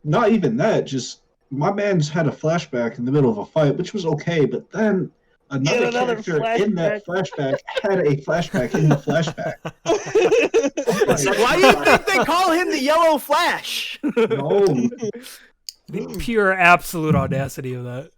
not even that. Just my man's had a flashback in the middle of a fight, which was okay, but then another another character in that flashback had a flashback in the flashback. Why do you think they call him the Yellow Flash? No, The pure absolute audacity of that.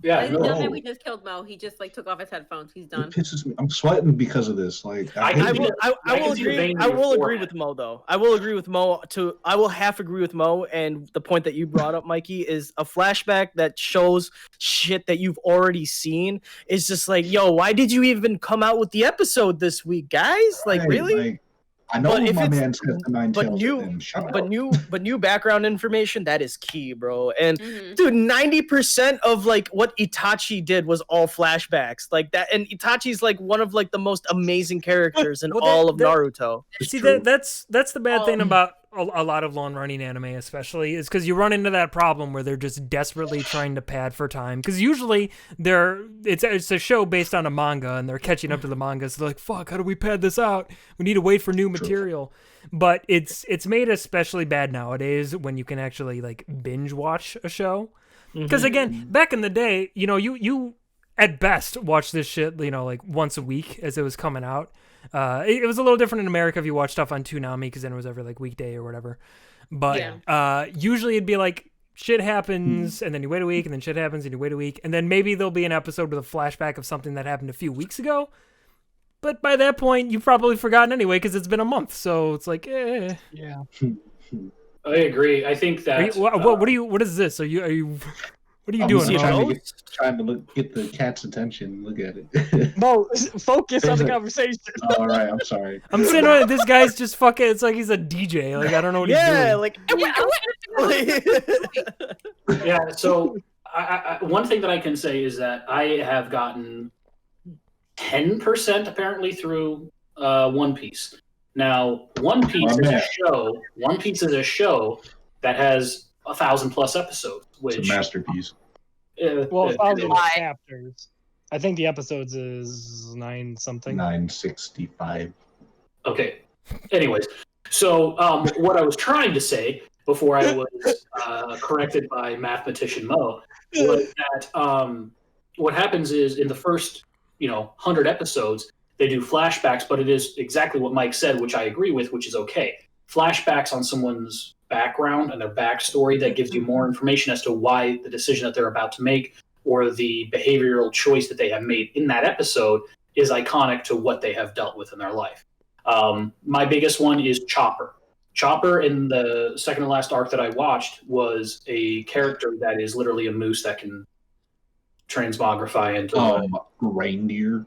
Yeah, Ladies and no. gentlemen, we just killed Mo. He just like took off his headphones. He's it done. pisses me. I'm sweating because of this. Like, I I can hate see it. that. I I will can see the agree. vein in I your will agree forehead. with Mo though. I will agree with Mo. I will half agree with Mo. And the point that you brought up, Mikey, is a flashback that shows shit that you've already seen. Is just like, yo, why did you even come out with the episode this week, guys? Like, Right, really? like, I know But if my it's- man's got the nine but tails new- with him. Shut But up. new background information, that is key, bro. And Mhm. dude, 90% of like what Itachi did was all flashbacks, like that. And Itachi's like one of like the most amazing characters in Well, all of Naruto. It's See, true. that's the bad thing Um, about a lot of long running anime, especially, is because you run into that problem where they're just desperately trying to pad for time. Because usually it's a show based on a manga, and they're catching up to the manga. So they're like, "Fuck, how do we pad this out? We need to wait for new material." But it's made especially bad nowadays when you can actually like binge watch a show. Because again, back in the day, you at best watch this shit, like once a week as it was coming out. It was a little different in America if you watch stuff on Toonami, because then it was every like weekday or whatever. But usually it'd be like shit happens, and then you wait a week, and then shit happens, and you wait a week, and then maybe there'll be an episode with a flashback of something that happened a few weeks ago. But by that point, you've probably forgotten anyway, because it's been a month. So it's like, eh. Yeah. I agree. I think that. What is this? What are you I'm doing? see a trying Mo? to trying to get the cat's attention. Look at it. Mo, focus on the There's a- conversation. All right, I'm sorry. I'm saying this guy's just fucking. It's like he's a DJ. Like I don't know what he's Yeah, doing. like Yeah. So one thing that I can say is that I have gotten 10% apparently through One Piece. Now, One Piece is a show. One Piece is a show that has 1,000+ episodes, which It's a masterpiece. Well, 1,000 Why? chapters. I think the episodes is 9 something. 965. Okay. Anyways, so what I was trying to say before I was corrected by mathematician Mo was that what happens is in the first 100 episodes they do flashbacks, but it is exactly what Mike said, which I agree with, which is okay. Flashbacks on someone's background and their backstory that gives you more information as to why the decision that they're about to make or the behavioral choice that they have made in that episode is iconic to what they have dealt with in their life. My biggest one is Chopper. Chopper in the second to last arc that I watched was a character that is literally a moose that can transmogrify into Reindeer.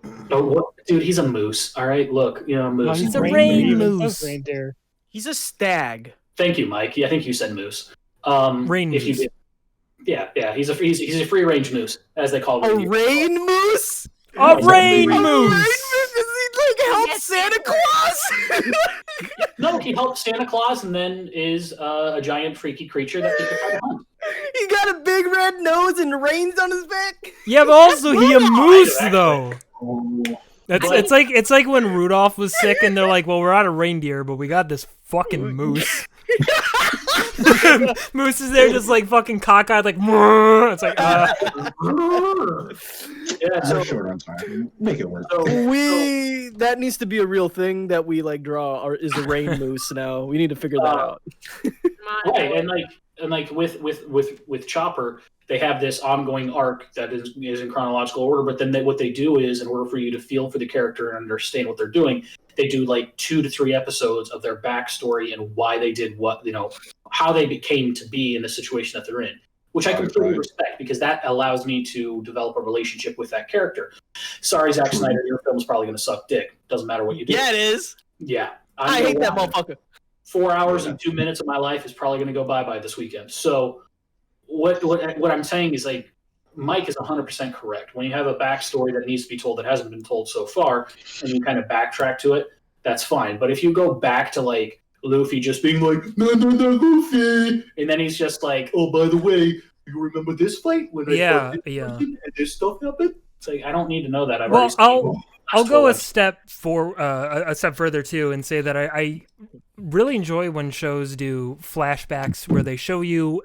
dude, he's a moose. All right, look, moose. He's a Reindeer. rain moose. Reindeer. he's a stag. Thank you, Mike. Yeah, I think you said moose. Rain if you moose. did. Yeah, he's a free range moose, as they call A it. rain moose? A rain A moose. rain moose? Does he like help Yes, Santa Claus? No, he helps Santa Claus, and then is a giant freaky creature that people try to hunt. He got a big red nose and reins on his back. Yeah, but also he a moose though. Oh, It's like when Rudolph was sick and they're like, well, we're out of reindeer, but we got this fucking moose. Moose is there just like fucking cockeyed, like it's like Yeah, so we're short on time. Make it work. That needs to be a real thing that we like draw, or is a rain moose now. We need to figure that out. right, and like with Chopper, they have this ongoing arc that is in chronological order. But then what they do is, in order for you to feel for the character and understand what they're doing, they do like 2 to 3 episodes of their backstory and why they did what, how they became to be in the situation that they're in, which I completely respect, because that allows me to develop a relationship with that character. Sorry, Zack Snyder, your film's probably going to suck dick. Doesn't matter what you do. Yeah, it is. Yeah. I hate that motherfucker. 4 hours and 2 minutes of my life is probably going to go bye-bye this weekend. So what I'm saying is, like, Mike is 100% correct. When you have a backstory that needs to be told that hasn't been told so far, and you kind of backtrack to it, that's fine. But if you go back to, like, Luffy just being like, no, Luffy, and then he's just like, oh, by the way, you remember this fight when and this stuff happened? It's like, I don't need to know that. I'll go a step further too, and say that I really enjoy when shows do flashbacks where they show you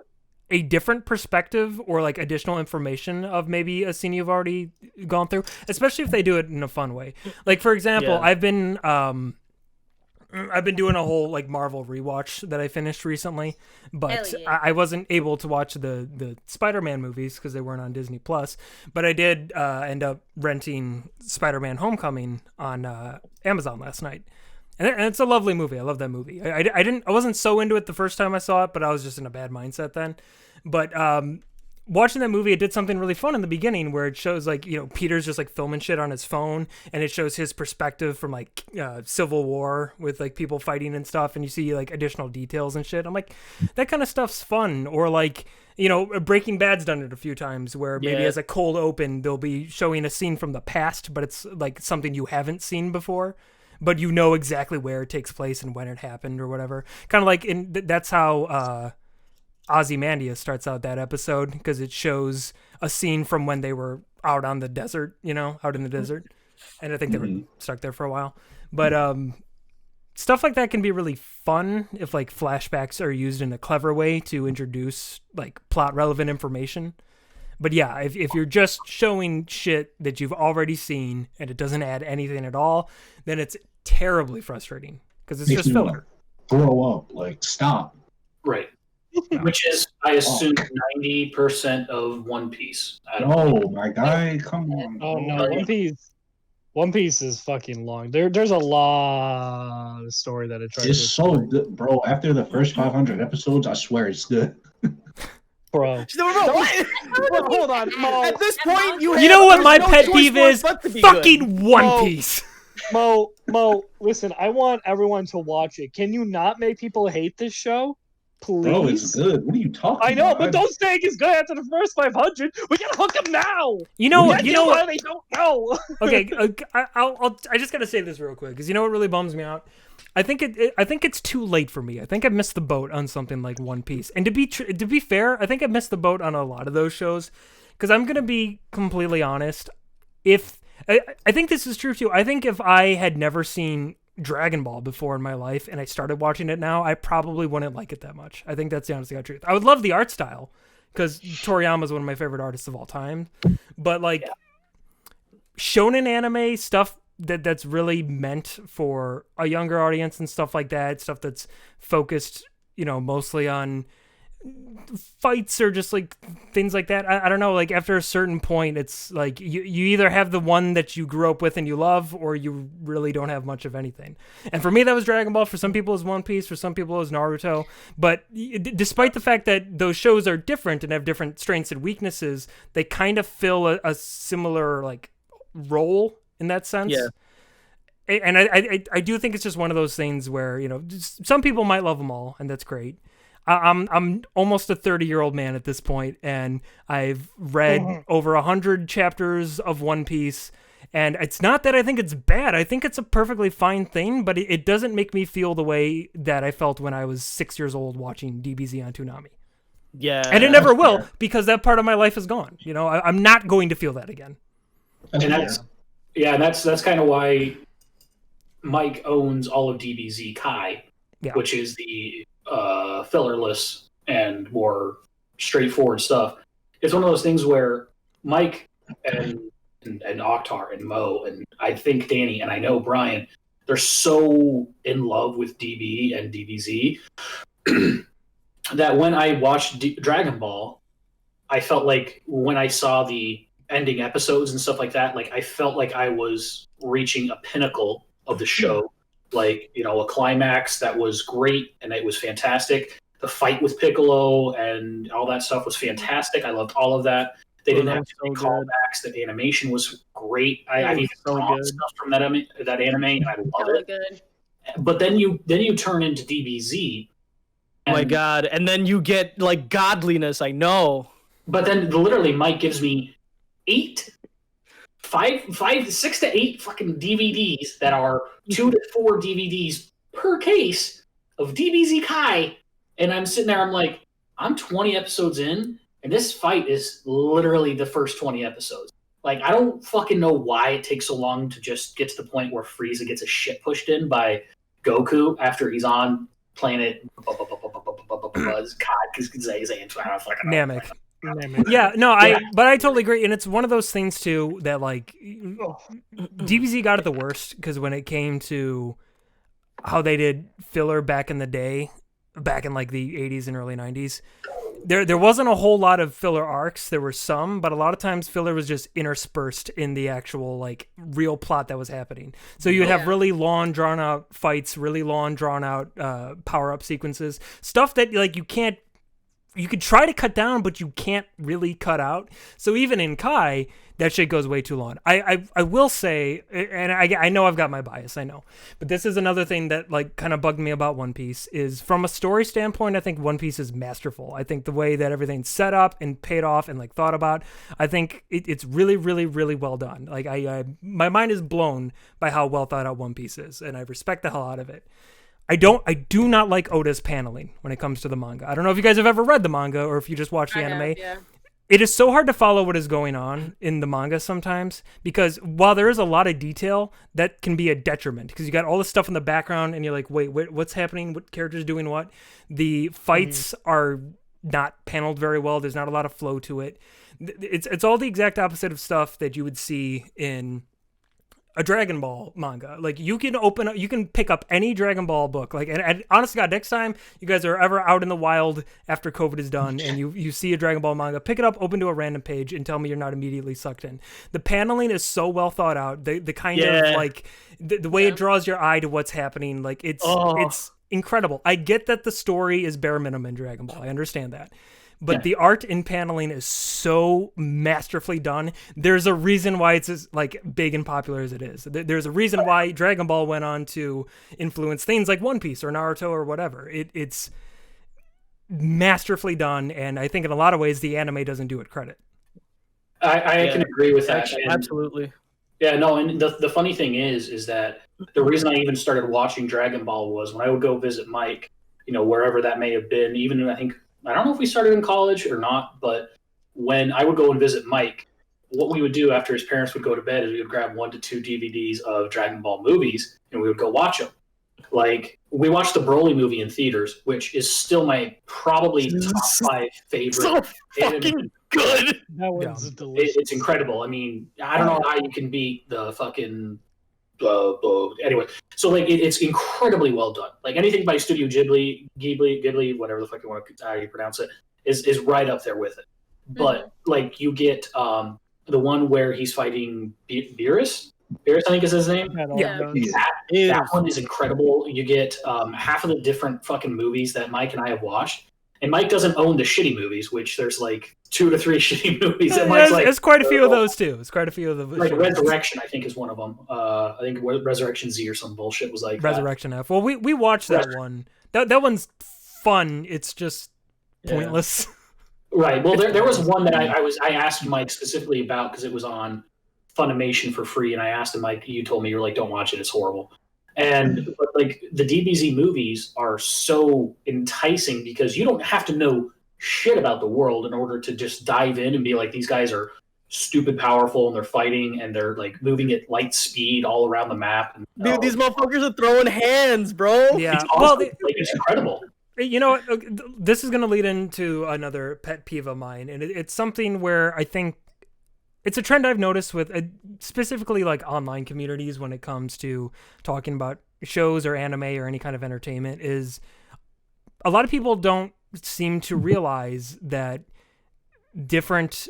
a different perspective or like additional information of maybe a scene you've already gone through, especially if they do it in a fun way. Like, for example, I've been doing a whole like Marvel rewatch that I finished recently, but I wasn't able to watch the Spider-Man movies because they weren't on Disney Plus. But I did end up renting Spider-Man: Homecoming on Amazon last night, and it's a lovely movie. I love that movie. I wasn't so into it the first time I saw it, but I was just in a bad mindset then. But watching that movie, it did something really fun in the beginning where it shows, like, Peter's just like filming shit on his phone, and it shows his perspective from like Civil War with like people fighting and stuff, and you see like additional details and shit. I'm like, that kind of stuff's fun. Or like, Breaking Bad's done it a few times where maybe as a cold open, they'll be showing a scene from the past, but it's like something you haven't seen before, but you know exactly where it takes place and when it happened or whatever. Kind of like that's how Ozymandias starts out that episode, because it shows a scene from when they were out on the desert, out in the desert. And I think they were stuck there for a while. But stuff like that can be really fun if like flashbacks are used in a clever way to introduce like plot relevant information. But yeah, if you're just showing shit that you've already seen and it doesn't add anything at all, then it's terribly frustrating because it's just filler. Grow up, like, stop. Right. Which is, I assume, 90% of One Piece. My guy, come on. Oh no, One Piece is fucking long. There's a lot of story that it tries to. It's so good, bro. After the first 500 episodes, I swear it's good. Bro. Hold on. Mo, at this point, you know what my pet peeve is? Fucking One Piece. Mo, listen, I want everyone to watch it. Can you not make people hate this show? Please? Bro, it's good. What are you talking about? I know, but don't say it's good after the first 500. We gotta hook them now. You know what? They don't know. Okay, I just gotta say this real quick, because you know what really bums me out? I think it's too late for me. I think I missed the boat on something like One Piece. And to be fair, I think I missed the boat on a lot of those shows, because I'm gonna be completely honest. I think this is true too. I think if I had never seen Dragon Ball before in my life and I started watching it now, I probably wouldn't like it that much. I think that's the honest to God truth. I would love the art style because Toriyama is one of my favorite artists of all time, but like shonen anime stuff that's really meant for a younger audience and stuff like that, stuff that's focused, mostly on fights or just like things like that. I don't know, like after a certain point it's like you either have the one that you grew up with and you love, or you really don't have much of anything. And for me that was Dragon Ball. For some people it was One Piece. For some people it was Naruto. But despite the fact that those shows are different and have different strengths and weaknesses, they kind of fill a similar like role in that sense. And I do think it's just one of those things where some people might love them all, and that's great. I'm almost a 30-year-old man at this point, and I've read over 100 chapters of One Piece, and it's not that I think it's bad. I think it's a perfectly fine thing, but it doesn't make me feel the way that I felt when I was 6 years old watching DBZ on Toonami. Yeah. And it never will, because that part of my life is gone. I'm not going to feel that again. That's kind of why Mike owns all of DBZ Kai, which is the fillerless and more straightforward stuff. It's one of those things where Mike and Oktar and Mo and I think Danny and I know Brian, they're so in love with DB and DBZ that when I watched Dragon Ball, I felt like when I saw the ending episodes and stuff like that, like I felt like I was reaching a pinnacle of the show like, a climax that was great and it was fantastic. The fight with Piccolo and all that stuff was fantastic. I loved all of that. They didn't have too many callbacks. The animation was great. I've even drawn stuff from that anime, and I love it. Good. But then you turn into DBZ. Oh my god! And then you get like godliness. I know. But then literally, Mike gives me 6 to 8 fucking DVDs that are 2 to 4 DVDs per case of DBZ Kai, and I'm sitting there. I'm like, I'm 20 episodes in. And this fight is literally the first 20 episodes. Like, I don't fucking know why it takes so long to just get to the point where Frieza gets a shit pushed in by Goku after he's on planet Namek. Yeah, no, but I totally agree, and it's one of those things too that like DBZ got it the worst because when it came to how they did filler back in the day, back in like the 80s and early 90s. There wasn't a whole lot of filler arcs. There were some, but a lot of times filler was just interspersed in the actual like real plot that was happening. So you would have really long drawn out fights, really long drawn out power up sequences, stuff that like you could try to cut down, but you can't really cut out. So even in Kai, that shit goes way too long. I will say, and I know I've got my bias, I know, but this is another thing that like kind of bugged me about One Piece is from a story standpoint, I think One Piece is masterful. I think the way that everything's set up and paid off and like thought about, I think it's really, really, really well done. Like my mind is blown by how well thought out One Piece is, and I respect the hell out of it. I do not like Oda's paneling when it comes to the manga. I don't know if you guys have ever read the manga or if you just watch the anime. Yeah. It is so hard to follow what is going on in the manga sometimes because while there is a lot of detail, that can be a detriment because you got all this stuff in the background and you're like, wait, what's happening? What character's doing what? The fights are not paneled very well. There's not a lot of flow to it. It's all the exact opposite of stuff that you would see in a Dragon Ball manga. Like you can pick up any Dragon Ball book. Like, and honest to God, next time you guys are ever out in the wild after COVID is done and you see a Dragon Ball manga, pick it up, open to a random page, and tell me you're not immediately sucked in. The paneling is so well thought out. The kind of like the way it draws your eye to what's happening. Like it's incredible. I get that the story is bare minimum in Dragon Ball. I understand that. But the art in paneling is so masterfully done. There's a reason why it's as like big and popular as it is. There's a reason why Dragon Ball went on to influence things like One Piece or Naruto or whatever. It's masterfully done, and I think in a lot of ways the anime doesn't do it credit. I can agree with that. Absolutely. Yeah, no, and the funny thing is that the reason I even started watching Dragon Ball was when I would go visit Mike, wherever that may have been, even I don't know if we started in college or not, but when I would go and visit Mike, what we would do after his parents would go to bed is we would grab 1 to 2 DVDs of Dragon Ball movies and we would go watch them. Like, we watched the Broly movie in theaters, which is still my probably top 5 favorite. So fucking good. That one's delicious. It's incredible. I mean, I don't know how you can beat the fucking anyway, so like it's incredibly well done. Like anything by Studio Ghibli, whatever the fuck you want to how you pronounce it, is right up there with it. But like you get the one where he's fighting Beerus, I think is his name. That one is incredible. You get half of the different fucking movies that Mike and I have watched. And Mike doesn't own the shitty movies, which there's like 2 to 3 shitty movies. It's quite a few of those too. It's quite a few of the like Resurrection, I think, is one of them. I think Resurrection Z or some bullshit was like Resurrection F. Well, we watched that one. That one's fun. It's just pointless. Right. Well, there was one that I asked Mike specifically about because it was on Funimation for free, and I asked him, Mike, you told me you're like, don't watch it, it's horrible. But like the DBZ movies are so enticing because you don't have to know shit about the world in order to just dive in and be like, these guys are stupid powerful and they're fighting and they're like moving at light speed all around the map. And, dude, these motherfuckers are throwing hands, bro. Yeah, it's awesome. It's incredible. You know what? This is going to lead into another pet peeve of mine, and it's something where I think it's a trend I've noticed with specifically like online communities when it comes to talking about shows or anime or any kind of entertainment is a lot of people don't seem to realize that different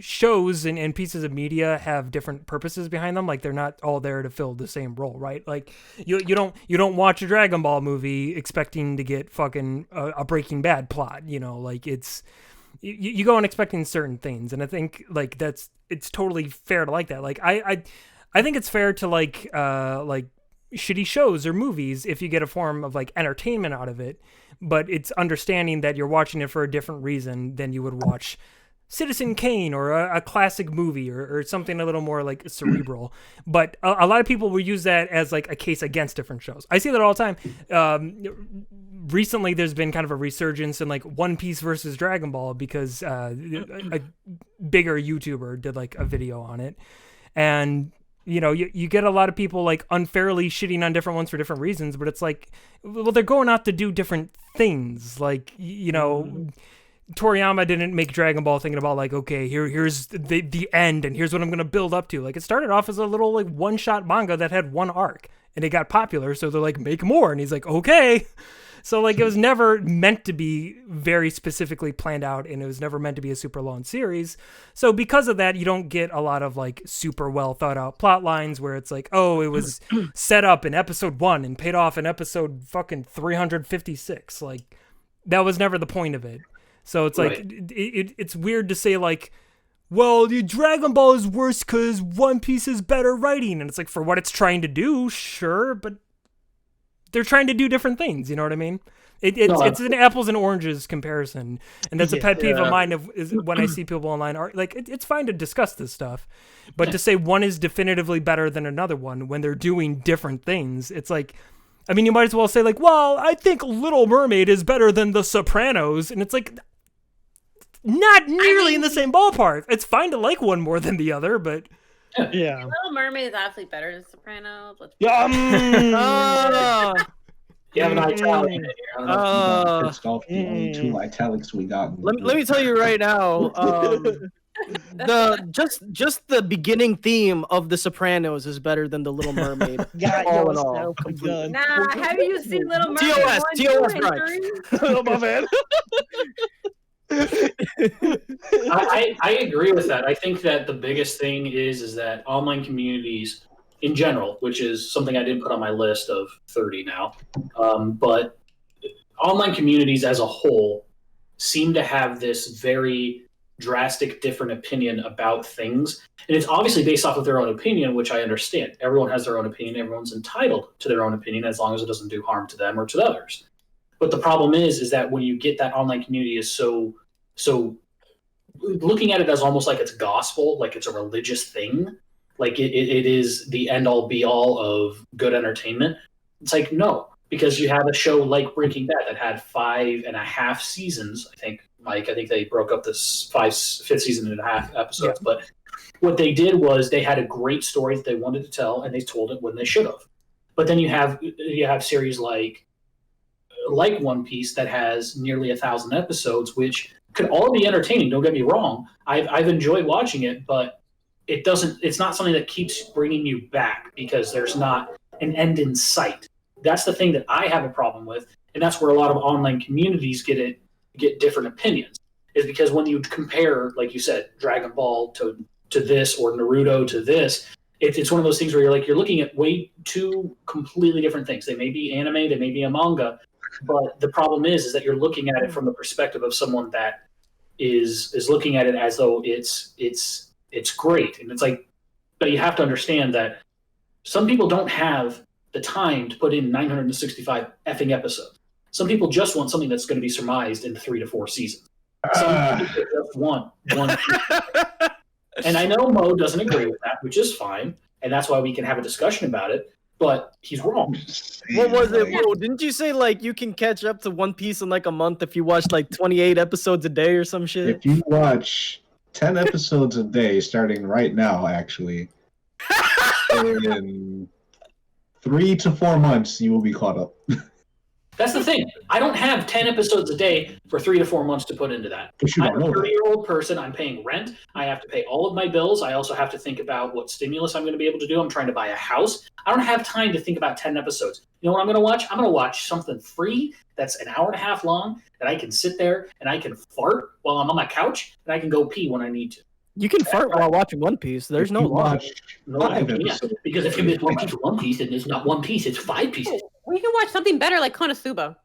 shows and pieces of media have different purposes behind them. Like they're not all there to fill the same role, right? Like you don't watch a Dragon Ball movie expecting to get fucking a Breaking Bad plot, like it's you go in expecting certain things, and I think like it's totally fair to like that. Like I think it's fair to like shitty shows or movies if you get a form of like entertainment out of it, but it's understanding that you're watching it for a different reason than you would watch Citizen Kane or a classic movie or something a little more like cerebral. But a lot of people will use that as like a case against different shows. I see that all the time. Recently, there's been kind of a resurgence in like One Piece versus Dragon Ball because a bigger YouTuber did like a video on it. And you get a lot of people like unfairly shitting on different ones for different reasons, but it's like, well, they're going out to do different things. Like, Toriyama didn't make Dragon Ball thinking about like, okay, here's the end and here's what I'm going to build up to. Like it started off as a little like one-shot manga that had one arc and it got popular. So they're like, make more. And he's like, okay. So like it was never meant to be very specifically planned out, and it was never meant to be a super long series. So because of that, you don't get a lot of like super well thought out plot lines where it's like, oh, it was set up in episode 1 and paid off in episode fucking 356. Like that was never the point of it. So it's like it's weird to say like, well, the Dragon Ball is worse because One Piece is better writing, and it's like for what it's trying to do, sure, but they're trying to do different things. You know what I mean? It's an apples and oranges comparison, and that's a pet peeve of mine. Is when I see people online are like, it's fine to discuss this stuff, but to say one is definitively better than another one when they're doing different things, it's like, I mean, you might as well say like, well, I think Little Mermaid is better than The Sopranos, and it's like, not nearly in the same ballpark. It's fine to like one more than the other, but yeah. Little Mermaid is actually better than Sopranos. You have an italic in here. I don't know if you got pissed off the only 2 italics we got. Let me tell you right now, just the beginning theme of The Sopranos is better than The Little Mermaid. All in all, completely. Nah, have you seen Little Mermaid? TOS, right? Oh, my man. I agree with that. I think that the biggest thing is that online communities in general, which is something I did put on my list of 30 now, but online communities as a whole seem to have this very drastic different opinion about things. And it's obviously based off of their own opinion, which I understand. Everyone has their own opinion. Everyone's entitled to their own opinion as long as it doesn't do harm to them or to others. But the problem is that when you get that online community is so looking at it as almost like it's gospel, like it's a religious thing, like it is the end all be all of good entertainment. It's like, no, because you have a show like Breaking Bad that had 5.5 seasons. I think they broke up this 5th season and a half episodes. Yeah. But what they did was they had a great story that they wanted to tell, and they told it when they should have. But then you have series like One Piece that has nearly 1,000 episodes, which could all be entertaining. Don't get me wrong. I've enjoyed watching it, but it's not something that keeps bringing you back because there's not an end in sight. That's the thing that I have a problem with, and that's where a lot of online communities get different opinions. Is because when you compare, like you said, Dragon Ball to this or Naruto to this, it's one of those things where you're looking at way two completely different things. They may be anime, they may be a manga, but the problem is that you're looking at it from the perspective of someone that is looking at it as though it's great. And it's like, but you have to understand that some people don't have the time to put in 965 effing episodes. Some people just want something that's going to be surmised in 3 to 4 seasons. Some people just want one. And I know Mo doesn't agree with that, which is fine, and that's why we can have a discussion about it. But he's wrong. What was it, Mo? Didn't you say like you can catch up to One Piece in like a month if you watch like 28 episodes a day or some shit? If you watch 10 episodes a day, starting right now, actually, in 3 to 4 months, you will be caught up. That's the thing. I don't have 10 episodes a day for 3 to 4 months to put into that. I'm a 30-year-old person. I'm paying rent. I have to pay all of my bills. I also have to think about what stimulus I'm going to be able to do. I'm trying to buy a house. I don't have time to think about 10 episodes. You know what I'm going to watch? I'm going to watch something free that's an hour and a half long that I can sit there and I can fart while I'm on my couch and I can go pee when I need to. You can fart while watching One Piece. There's no law. No, you can't. Because if you miss one piece of One Piece, then it's not one piece, it's 5 pieces. We can watch something better like Konosuba.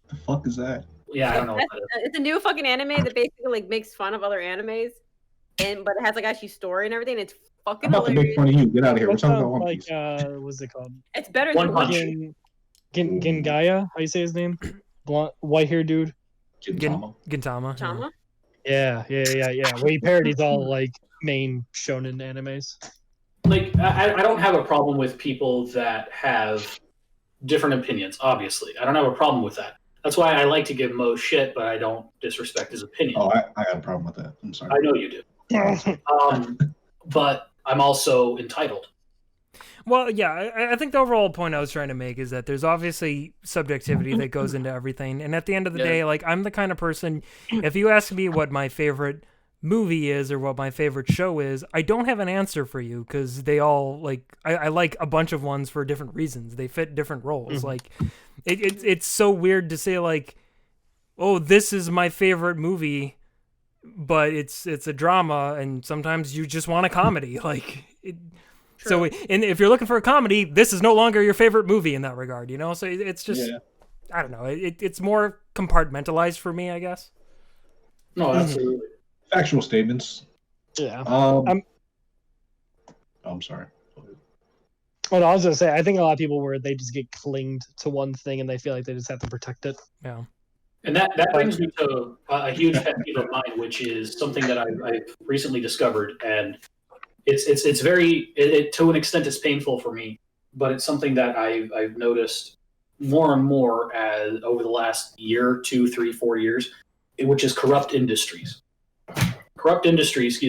The fuck is that? Yeah, I don't know what that is. It's a new fucking anime that basically like makes fun of other animes, but it has like actually story and everything. It's fucking I'm about to hilarious. make fun of you. Get out of here. We're What's talking up, about One like Piece. what's it called? It's better One than Punch. Gingaya? How you say his name? Blonde, white hair dude. Gintama. Gintama. Chama. Yeah. Where he parodies all like main shonen animes. Like, I don't have a problem with people that have different opinions, obviously. I don't have a problem with that. That's why I like to give Mo shit, but I don't disrespect his opinion. Oh, I got a problem with that. I'm sorry. I know you do. But I'm also entitled. Well, yeah, I think the overall point I was trying to make is that there's obviously subjectivity that goes into everything. And at the end of the day, like, I'm the kind of person, if you ask me what my favorite movie is or what my favorite show is, I don't have an answer for you because they all, like, I like a bunch of ones for different reasons. They fit different roles. Mm-hmm. Like, it's so weird to say, like, oh, this is my favorite movie, but it's a drama, and sometimes you just want a comedy. Like, so, and if you're looking for a comedy, this is no longer your favorite movie in that regard, you know? So it's just, I don't know. It's more compartmentalized for me, I guess. No, absolutely. Factual statements. Yeah. I'm sorry. Well, no, I was gonna say, I think a lot of people where they just get clinged to one thing and they feel like they just have to protect it. Yeah. And that brings me to a huge pet peeve of mine, which is something that I've recently discovered, and it's very to an extent it's painful for me, but it's something that I've noticed more and more as over the last year, 2, 3, 4 years, which is corrupt industries. Corrupt industries,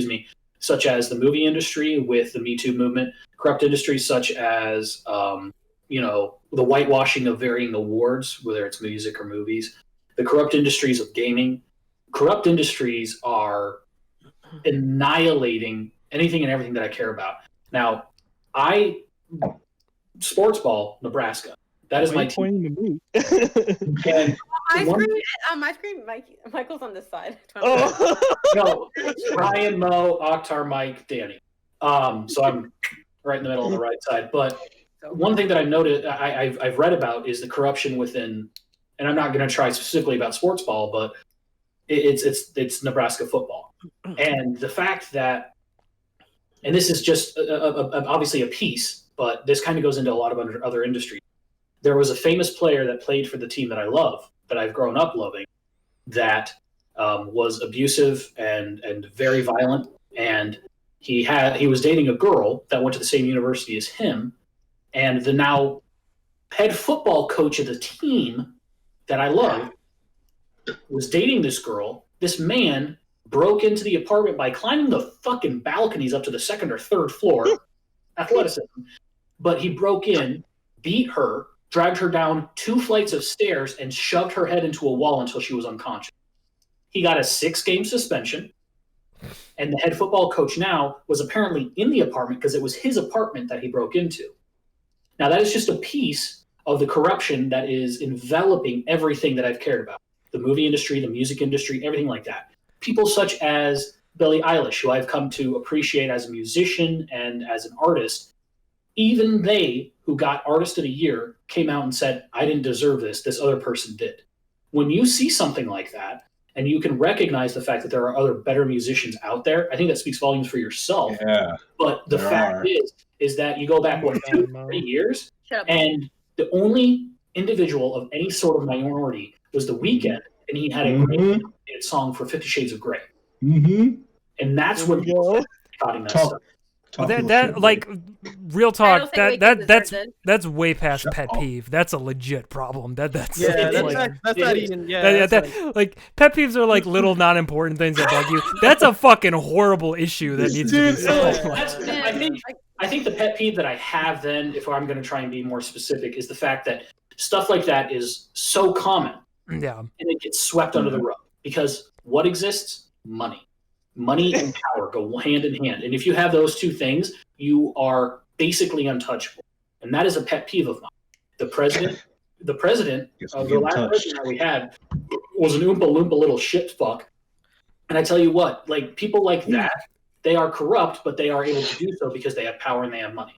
such as the movie industry with the Me Too movement, corrupt industries such as the whitewashing of varying awards, whether it's music or movies, the corrupt industries of gaming. Corrupt industries are annihilating anything and everything that I care about. Now, sports ball, Nebraska. That is my team. And on my screen, Michael's on this side. Oh. No, Ryan, Mo, Oktar, Mike, Danny. So I'm right in the middle on the right side. But one thing that I've noted, I've read about is the corruption within, and I'm not going to try specifically about sports ball, but it's Nebraska football, and the fact that, and this is just obviously a piece, but this kind of goes into a lot of other industries. There was a famous player that played for the team that I love, that I've grown up loving, that was abusive and very violent, and he was dating a girl that went to the same university as him, and the now head football coach of the team that I love was dating this girl. This man broke into the apartment by climbing the fucking balconies up to the 2nd or 3rd floor. Athleticism. But he broke in, beat her, dragged her down 2 flights of stairs, and shoved her head into a wall until she was unconscious. He got a 6-game suspension, and the head football coach now was apparently in the apartment because it was his apartment that he broke into. Now, that is just a piece of the corruption that is enveloping everything that I've cared about. The movie industry, the music industry, everything like that. People such as Billie Eilish, who I've come to appreciate as a musician and as an artist, even they who got Artist of the Year came out and said, I didn't deserve this other person did. When you see something like that, and you can recognize the fact that there are other better musicians out there, I think that speaks volumes for yourself. Yeah. But the fact is that you go back, 2, 3 years, and the only individual of any sort of minority was The Weeknd, and he had a great song for 50 Shades of Grey. Mm-hmm. And that's when people started cutting that stuff. Well, that like real talk, that's way past pet peeve. That's a legit problem. That's not even like pet peeves are like little non-important things that bug you. That's a fucking horrible issue that needs to be solved. I think the pet peeve that I have then, if I'm going to try and be more specific, is the fact that stuff like that is so common, and it gets swept under the rug because what exists? Money. Money and power go hand in hand. And if you have those two things, you are basically untouchable. And that is a pet peeve of mine. The president of the last president that we had was an Oompa Loompa little shit fuck. And I tell you what, like people like that They are corrupt, but they are able to do so because they have power and they have money.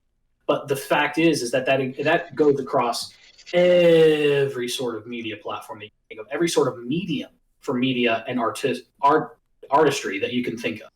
But the fact is that goes across every sort of media platform that you can think of, every sort of medium for media and artistry that you can think of.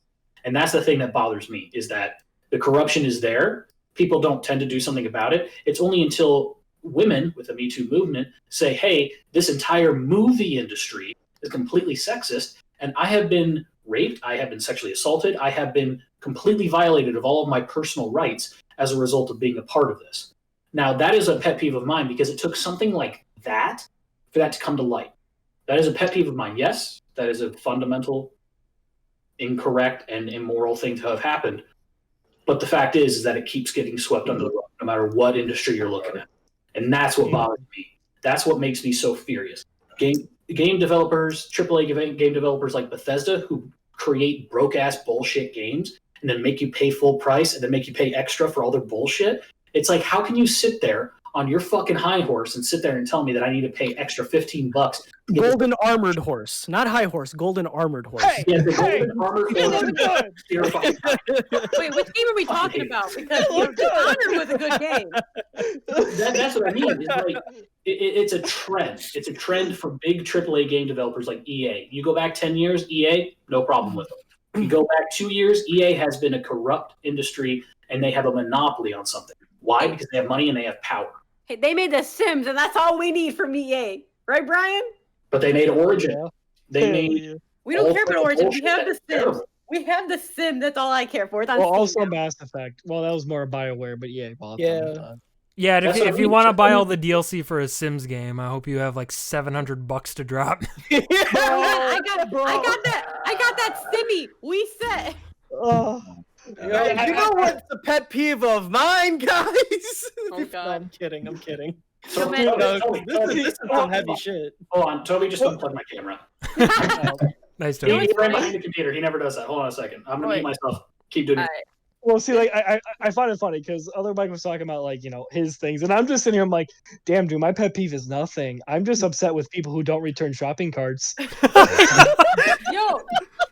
And that's the thing that bothers me, is that the corruption is there. People don't tend to do something about it. It's only until women with the Me Too movement say, hey, this entire movie industry is completely sexist, and I have been raped, I have been sexually assaulted, I have been completely violated of all of my personal rights as a result of being a part of this. Now, that is a pet peeve of mine, because it took something like that for that to come to light. That is a pet peeve of mine. Yes, that is a fundamental, incorrect, and immoral thing to have happened. But the fact is that it keeps getting swept under the rug, no matter what industry you're looking at. And that's what bothers me. That's what makes me so furious. Game developers, AAA game developers like Bethesda, who create broke-ass bullshit games and then make you pay full price and then make you pay extra for all their bullshit. It's like, how can you sit there on your fucking high horse and sit there and tell me that I need to pay extra $15? Golden armored horse, not high horse. Golden armored horse. Hey, Yeah, the golden armored horse. Wait, which game are we talking about? Because Dishonored was a good game. That's what I mean. It's like it's a trend. It's a trend for big AAA game developers like EA. You go back 10 years, EA, no problem with them. You go back 2 years, EA has been a corrupt industry, and they have a monopoly on something. Why? Because they have money and they have power. Hey, they made The Sims, and that's all we need from EA. Right, Brian? But they made Origin. Yeah. They made... We don't care about Origin. We bullshit. have The Sims. Terrible. We have The Sims. That's all I care for. It's on Well, Steam also now. Mass Effect. Well, that was more BioWare, but yeah, bought Yeah. them. Yeah, and That's what I if you mean. want to buy all the DLC for a Sims game, I hope you have like $700 to drop. I got that Simmy. We said. Oh, You know what's the pet peeve of mine, guys? Oh, God. No, I'm kidding. So many- This is some heavy shit. Hold on, Toby just unplugged my camera. Nice, He's Toby. right behind the computer. He never does that. Hold on a second. I'm going to mute myself. Keep doing it. well, see, like I find it funny because other Mike was talking about like his things, and I'm just sitting here. I'm like, damn, dude, my pet peeve is nothing. I'm just upset with people who don't return shopping carts. Yo,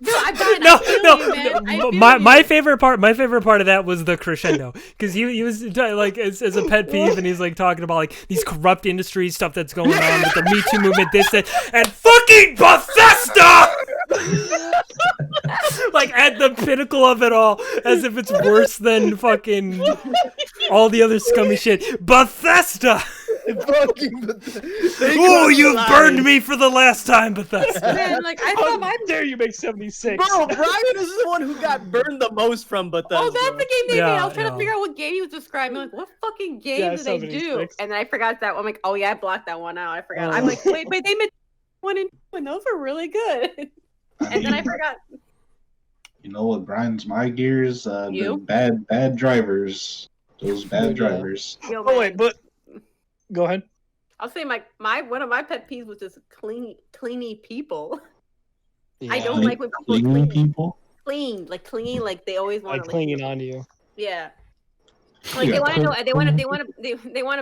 dude, I've gotten. No, I feel no. you, man. I feel My you. favorite part of that was the crescendo, because he was like as a pet peeve, and he's like talking about like these corrupt industry stuff that's going on with the Me Too movement, this that, and fucking Bethesda. Like at the pinnacle of it all, as if it's worse than fucking all the other scummy shit. Bethesda. Oh, you've burned me for the last time, Bethesda. Man, like I thought How dare you make 76? Bro, Brian is the one who got burned the most from Bethesda. Oh, that's the game they made. I was trying Yeah. to figure out what game he was describing. Like, what fucking game Yeah, did they do? 76. And then I forgot that one. I'm like, oh yeah, I blocked that one out. I forgot. I'm like, wait, they made 1 and 2, and those were really good. And then I forgot. You know what grinds my gears? You? The bad drivers. Those bad drivers. Yo, Oh man, wait, but go ahead. I'll say my one of my pet peeves was just cleany people. I don't like when people Clean clean. people. Clean, like they always want Like to clinging on to you. Yeah. Like they want to know, they want to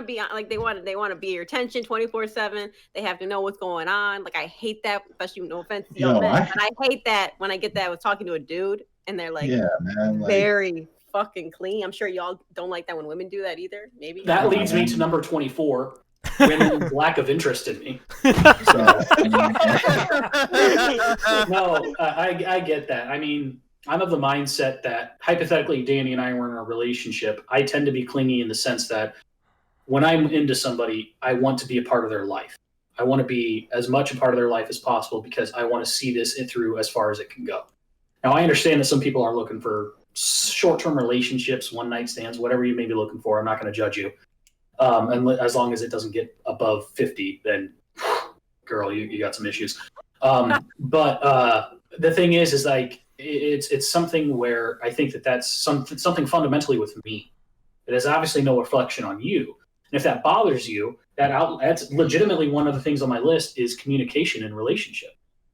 be on, like they want to be your attention 24/7. They have to know what's going on. Like I hate that, especially no offense to young men, but I hate that when I get that with talking to a dude and they're like, Yeah, man. Like, very fucking clean. I'm sure y'all don't like that when women do that either. Maybe That leads me to number 24. Women's lack of interest in me. so, No, I get that. I mean, I'm of the mindset that hypothetically Danny and I were in a relationship. I tend to be clingy in the sense that when I'm into somebody, I want to be a part of their life. I want to be as much a part of their life as possible because I want to see this through as far as it can go. Now, I understand that some people are looking for short-term relationships, one-night stands, whatever you may be looking for. I'm not going to judge you. And as long as it doesn't get above 50, then girl, you got some issues. But the thing is like it's something where I think that's something fundamentally with me. It is obviously no reflection on you. And if that bothers you, that's legitimately one of the things on my list is communication and relationship.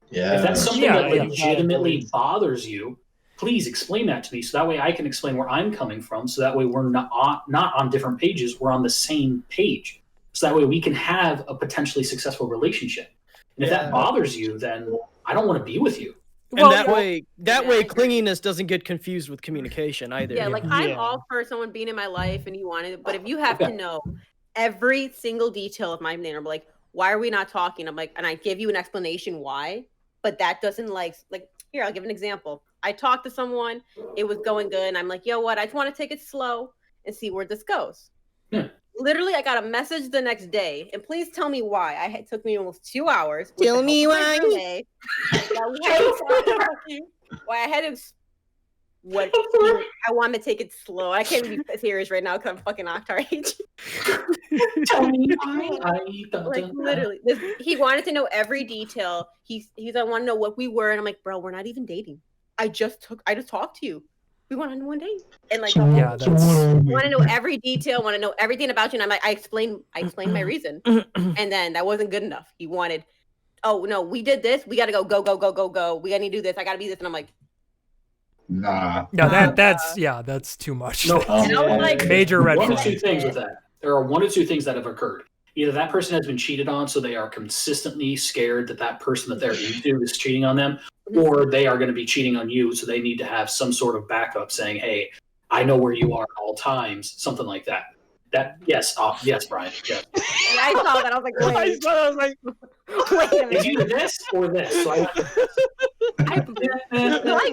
yeah. If that's something Yeah, that yeah. legitimately bothers you, please explain that to me so that way I can explain where I'm coming from. So that way we're not on different pages, we're on the same page. So that way we can have a potentially successful relationship. And if that bothers you, then I don't want to be with you. And that way, clinginess doesn't get confused with communication either. Yeah, like I'm all for someone being in my life and you wanted it, but if you have to know every single detail of my name, I'm like, why are we not talking? I'm like, and I give you an explanation why, but that doesn't like here, I'll give an example. I talked to someone, it was going good, and I'm like, yo, what? I just want to take it slow and see where this goes. Literally, I got a message the next day, and please tell me why. It took me almost 2 hours. Tell me why. Why I had to. What I want to take it slow. I can't be serious right now because I'm fucking Octar. Tell me why. Like literally, he wanted to know every detail. He's I want to know what we were, and I'm like, bro, we're not even dating. I just talked to you. We went on one date, and like, yeah, want to know every detail, want to know everything about you. And I'm like, I explained my reason, and then that wasn't good enough. He wanted, oh no, we did this. We got to go. We got to do this. I got to be this, and I'm like, nah. No, that's too much. No, and I was like, major red one flag. or two things with that. There are one or two things that have occurred. Either that person has been cheated on, so they are consistently scared that person that they're into is cheating on them, or they are going to be cheating on you, so they need to have some sort of backup saying, hey, I know where you are at all times, something like that. Yes, Brian. Yes. Yeah, I saw that. I was like, wait. I was like, Wait a minute. It's either this or this. So I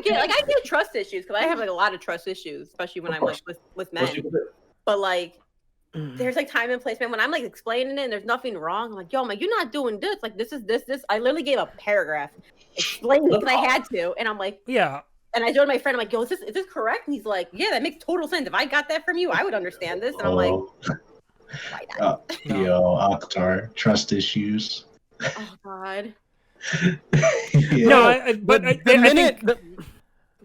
get trust issues because I have like a lot of trust issues, especially when I'm like with men. But like, there's like time and place, man. When I'm like explaining it and there's nothing wrong, I'm like, yo, man, you're not doing this. Like, this is this. I literally gave a paragraph explaining because I had to, and I'm like, yeah. And I told my friend, I'm like, yo, is this correct? And he's like, yeah, that makes total sense. If I got that from you, I would understand this. And I'm like, why not? Yo, Octar, trust issues. Oh God. Yeah. No,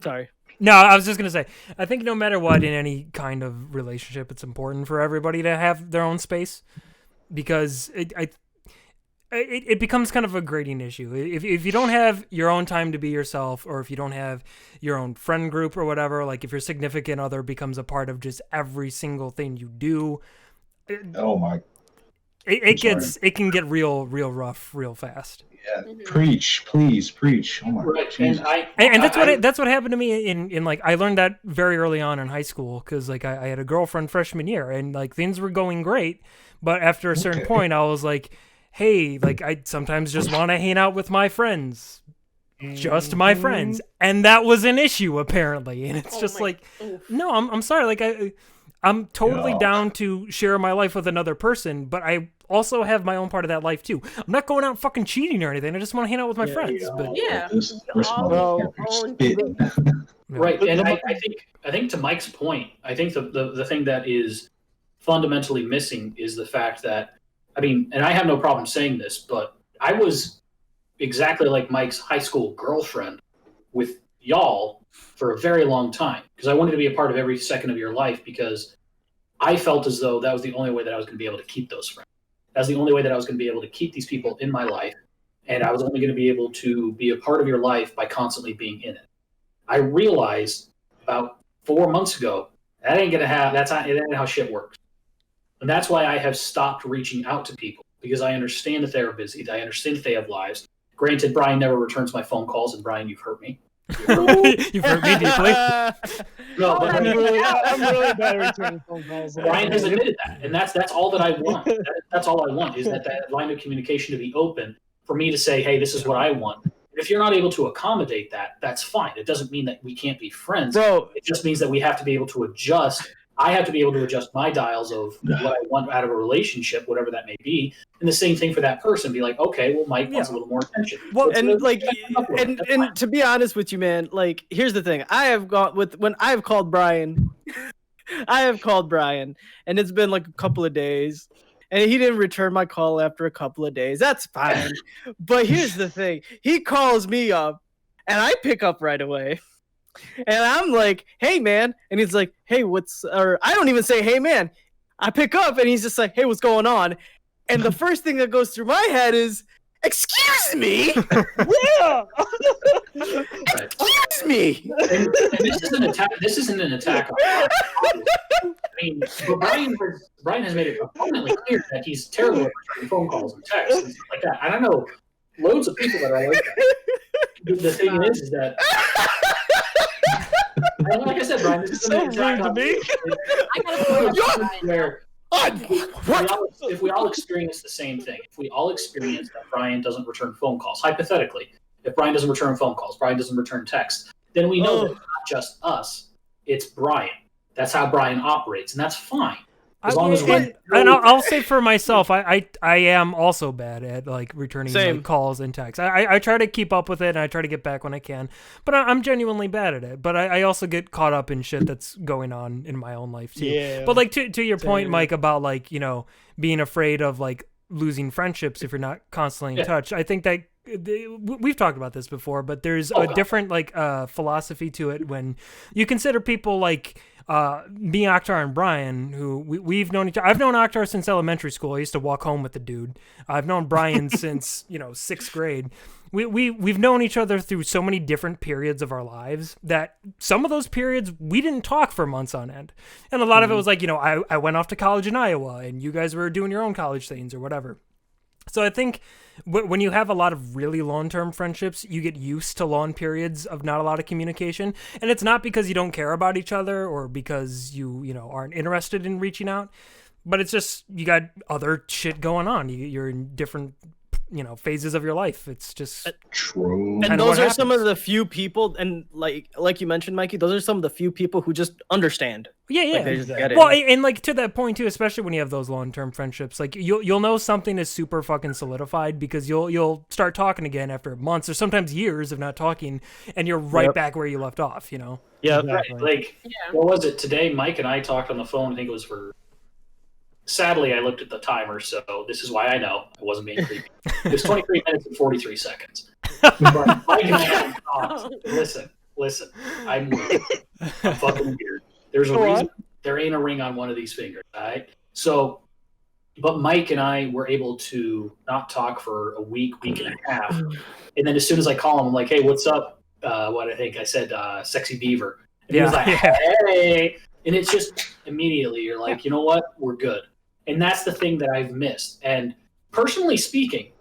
Sorry. No, I was just gonna say, I think no matter what, in any kind of relationship, it's important for everybody to have their own space, because it becomes kind of a grading issue. If you don't have your own time to be yourself, or if you don't have your own friend group or whatever, like if your significant other becomes a part of just every single thing you do, Oh my. it can get real rough real fast. Yeah, preach, please preach. Oh my right. And that's what happened to me in like, I learned that very early on in high school, because like I had a girlfriend freshman year and like things were going great, but after a certain point I was like, hey, like I sometimes just want to hang out with my friends, just my friends, and that was an issue apparently. And it's just like, no, I'm sorry, like I'm totally down to share my life with another person, but I also have my own part of that life too. I'm not going out fucking cheating or anything. I just want to hang out with my friends. But right, and I think to Mike's point, I think the thing that is fundamentally missing is the fact that, I mean, and I have no problem saying this, but I was exactly like Mike's high school girlfriend with y'all for a very long time, because I wanted to be a part of every second of your life, because I felt as though that was the only way that I was going to be able to keep those friends. That's the only way that I was going to be able to keep these people in my life, and I was only going to be able to be a part of your life by constantly being in it. I realized about 4 months ago that ain't gonna have. It ain't how shit works, and that's why I have stopped reaching out to people, because I understand that they are busy. I understand that they have lives. Granted, Brian never returns my phone calls, and Brian, you've hurt me. You've hurt me deeply. No, but I'm really bad at returning phone calls. Brian has admitted that, and that's all that I want. That's all I want, is that line of communication to be open for me to say, hey, this is what I want. And if you're not able to accommodate that, that's fine. It doesn't mean that we can't be friends. Bro, it just means that we have to be able to adjust. I have to be able to adjust my dials of what I want out of a relationship, whatever that may be. And the same thing for that person. Be like, okay, well, Mike wants a little more attention. Well, and to be honest with you, man, like, here's the thing. When I've called Brian, and it's been like a couple of days, and he didn't return my call after a couple of days. That's fine. But here's the thing. He calls me up, and I pick up right away. And I'm like, hey, man. And he's like, hey, or I don't even say, hey, man. I pick up, and he's just like, hey, what's going on? And the first thing that goes through my head is, excuse me? Yeah! Excuse me? And this isn't an attack. This isn't an attack on I mean, but Brian has made it abundantly clear that he's terrible at returning phone calls and texts and stuff like that. I don't know loads of people that are like that. the thing is that, and like I said, Brian, this is So rude to me. I got a story about Brian. If we all experience the same thing, if we all experience that Brian doesn't return phone calls, hypothetically, if Brian doesn't return phone calls, Brian doesn't return texts, then we know that it's not just us, it's Brian. That's how Brian operates, and that's fine. As long as I'll say for myself, I am also bad at like returning like, calls and texts. I try to keep up with it and I try to get back when I can, but I'm genuinely bad at it. But I also get caught up in shit that's going on in my own life too. Yeah. But like to your point, Mike, about like being afraid of like losing friendships if you're not constantly in touch. I think that we've talked about this before, but there's a different like philosophy to it when you consider people like. Me, Akhtar, and Brian, who we've known each other. I've known Akhtar since elementary school. I used to walk home with the dude. I've known Brian since 6th grade. We've known each other through so many different periods of our lives that some of those periods we didn't talk for months on end, and a lot of it was like I went off to college in Iowa and you guys were doing your own college things or whatever. So I think when you have a lot of really long-term friendships, you get used to long periods of not a lot of communication. And it's not because you don't care about each other or because you aren't interested in reaching out, but it's just you got other shit going on. You're in different phases of your life. It's just true. And those are some of the few people, and like you mentioned, Mikey, those are some of the few people who just understand. Yeah. Like, they just get it. Well, and like to that point too, especially when you have those long-term friendships, like you'll know something is super fucking solidified because you'll start talking again after months or sometimes years of not talking, and you're right back where you left off. Yeah, exactly. Like what was it today? Mike and I talked on the phone. I think it was for. Sadly, I looked at the timer, so this is why I know I wasn't being creepy. It was 23 minutes and 43 seconds. But Mike and I haven't talked. Listen. I'm weird. I'm fucking weird. There's a reason there ain't a ring on one of these fingers, all right? So, but Mike and I were able to not talk for a week and a half. And then as soon as I call him, I'm like, hey, what's up? What I think I said, Sexy Beaver. And he was like, hey. And it's just immediately, you're like, you know what? We're good. And that's the thing that I've missed. And personally speaking,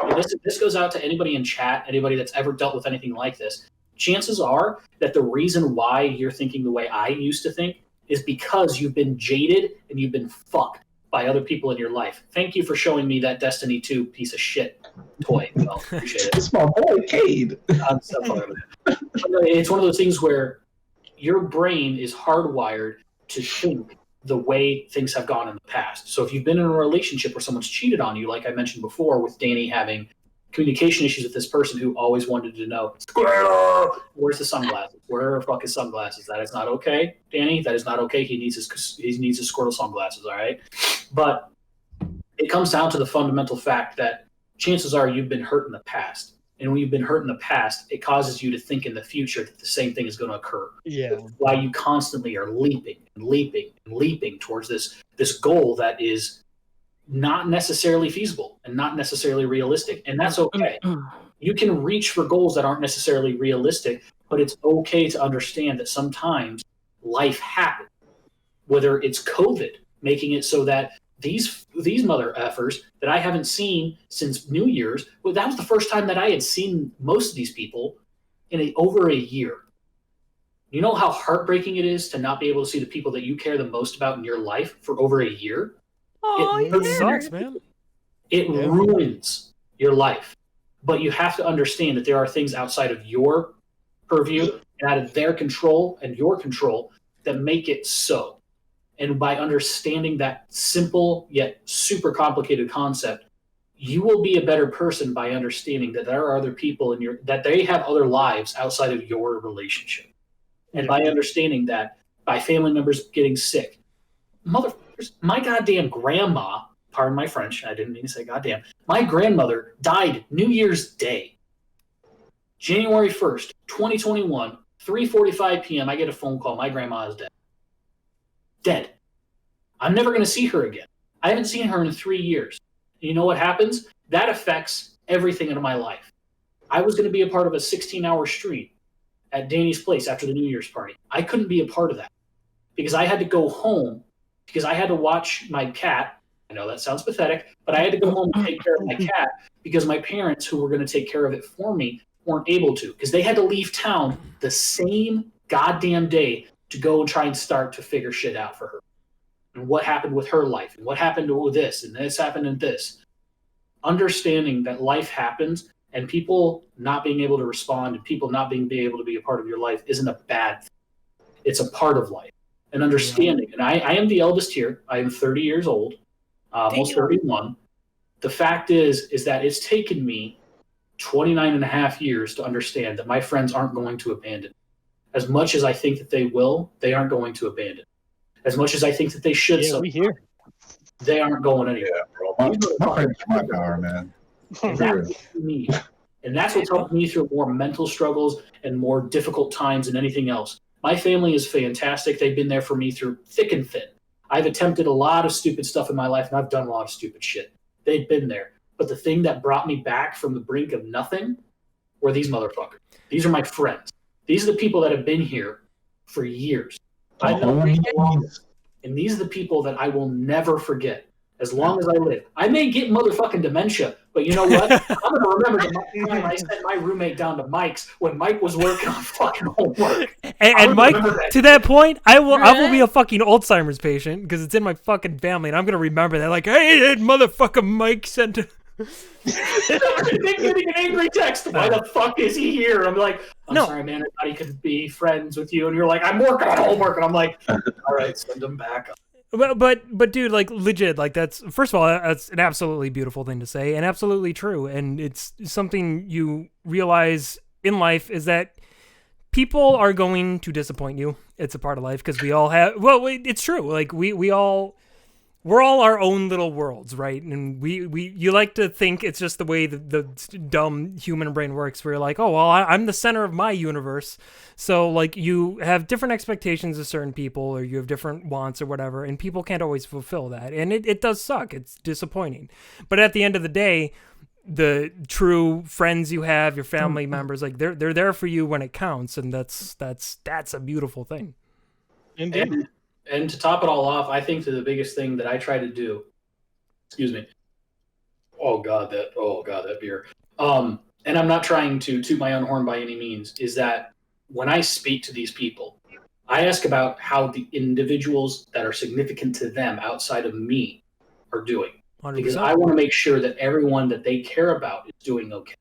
this goes out to anybody in chat, anybody that's ever dealt with anything like this. Chances are that the reason why you're thinking the way I used to think is because you've been jaded and you've been fucked by other people in your life. Thank you for showing me that Destiny 2 piece of shit toy. Well, appreciate it. It's my boy, Cade. It's one of those things where your brain is hardwired to think the way things have gone in the past. So if you've been in a relationship where someone's cheated on you, like I mentioned before with Danny having communication issues with this person who always wanted to know, Squirrel, where's the sunglasses? Where are fucking sunglasses? That is not okay, Danny. That is not okay. He needs his Squirtle sunglasses, all right? But it comes down to the fundamental fact that chances are you've been hurt in the past. And when you've been hurt in the past, it causes you to think in the future that the same thing is going to occur. Yeah. Why you constantly are leaping towards this goal that is not necessarily feasible and not necessarily realistic. And that's okay. You can reach for goals that aren't necessarily realistic, but it's okay to understand that sometimes life happens. Whether it's COVID, making it so that these mother effers that I haven't seen since New Year's, well, that was the first time that I had seen most of these people in over a year. You know how heartbreaking it is to not be able to see the people that you care the most about in your life for over a year? It sucks, man. It ruins your life. But you have to understand that there are things outside of your purview and out of their control and your control that make it so. And by understanding that simple yet super complicated concept, you will be a better person by understanding that there are other people that they have other lives outside of your relationship. And by understanding that, by family members getting sick, motherfuckers, my goddamn grandma, pardon my French, I didn't mean to say goddamn, my grandmother died New Year's Day, January 1st, 2021, 3:45 p.m. I get a phone call. My grandma is dead. Dead. I'm never going to see her again. I haven't seen her in 3 years. And you know what happens? That affects everything in my life. I was going to be a part of a 16-hour stream at Danny's place after the New Year's party. I couldn't be a part of that because I had to go home because I had to watch my cat. I know that sounds pathetic, but I had to go home and take care of my cat because my parents, who were going to take care of it for me, weren't able to because they had to leave town the same goddamn day to go and try and start to figure shit out for her. And what happened with her life, and what happened with this, and this happened and this. Understanding that life happens, and people not being able to respond, and people not being able to be a part of your life isn't a bad thing. It's a part of life. And understanding, and I am the eldest here. I am 30 years old, almost 31. The fact is that it's taken me 29 and a half years to understand that my friends aren't going to abandon me. As much as I think that they will, they aren't going to abandon me. As much as I think that they should, they aren't going anywhere. Yeah, bro. My friends are my power, man. That's me. And that's what's helped me through more mental struggles and more difficult times than anything else. My family is fantastic. They've been there for me through thick and thin. I've attempted a lot of stupid stuff in my life, and I've done a lot of stupid shit. They've been there. But the thing that brought me back from the brink of nothing were these motherfuckers. These are my friends. These are the people that have been here for years. I've known them for long, and these are the people that I will never forget as long as I live. I may get motherfucking dementia, but you know what? I'm going to remember the time I sent my roommate down to Mike's when Mike was working on fucking homework. And Mike, to that point, I will be a fucking Alzheimer's patient because it's in my fucking family, and I'm going to remember that. Like, hey, that motherfucker Mike sent getting an angry text. Why the fuck is he here? I'm like, I'm sorry, man. I thought he could be friends with you. And you're like, I'm working on homework. And I'm like, all right, send him back. But dude, like legit, like that's first of all, that's an absolutely beautiful thing to say and absolutely true. And it's something you realize in life is that people are going to disappoint you. It's a part of life because we all have. Well, it's true. Like we're all our own little worlds, right? And you like to think it's just the way the dumb human brain works, where you're like, oh, well, I'm the center of my universe. So, like, you have different expectations of certain people, or you have different wants or whatever, and people can't always fulfill that. And it does suck. It's disappointing. But at the end of the day, the true friends you have, your family members, like, they're there for you when it counts, and that's a beautiful thing. Indeed. And to top it all off, I think that the biggest thing that I try to do, excuse me, oh god that beer. And I'm not trying to toot my own horn by any means, is that when I speak to these people, I ask about how the individuals that are significant to them outside of me are doing. 100%. Because I want to make sure that everyone that they care about is doing okay.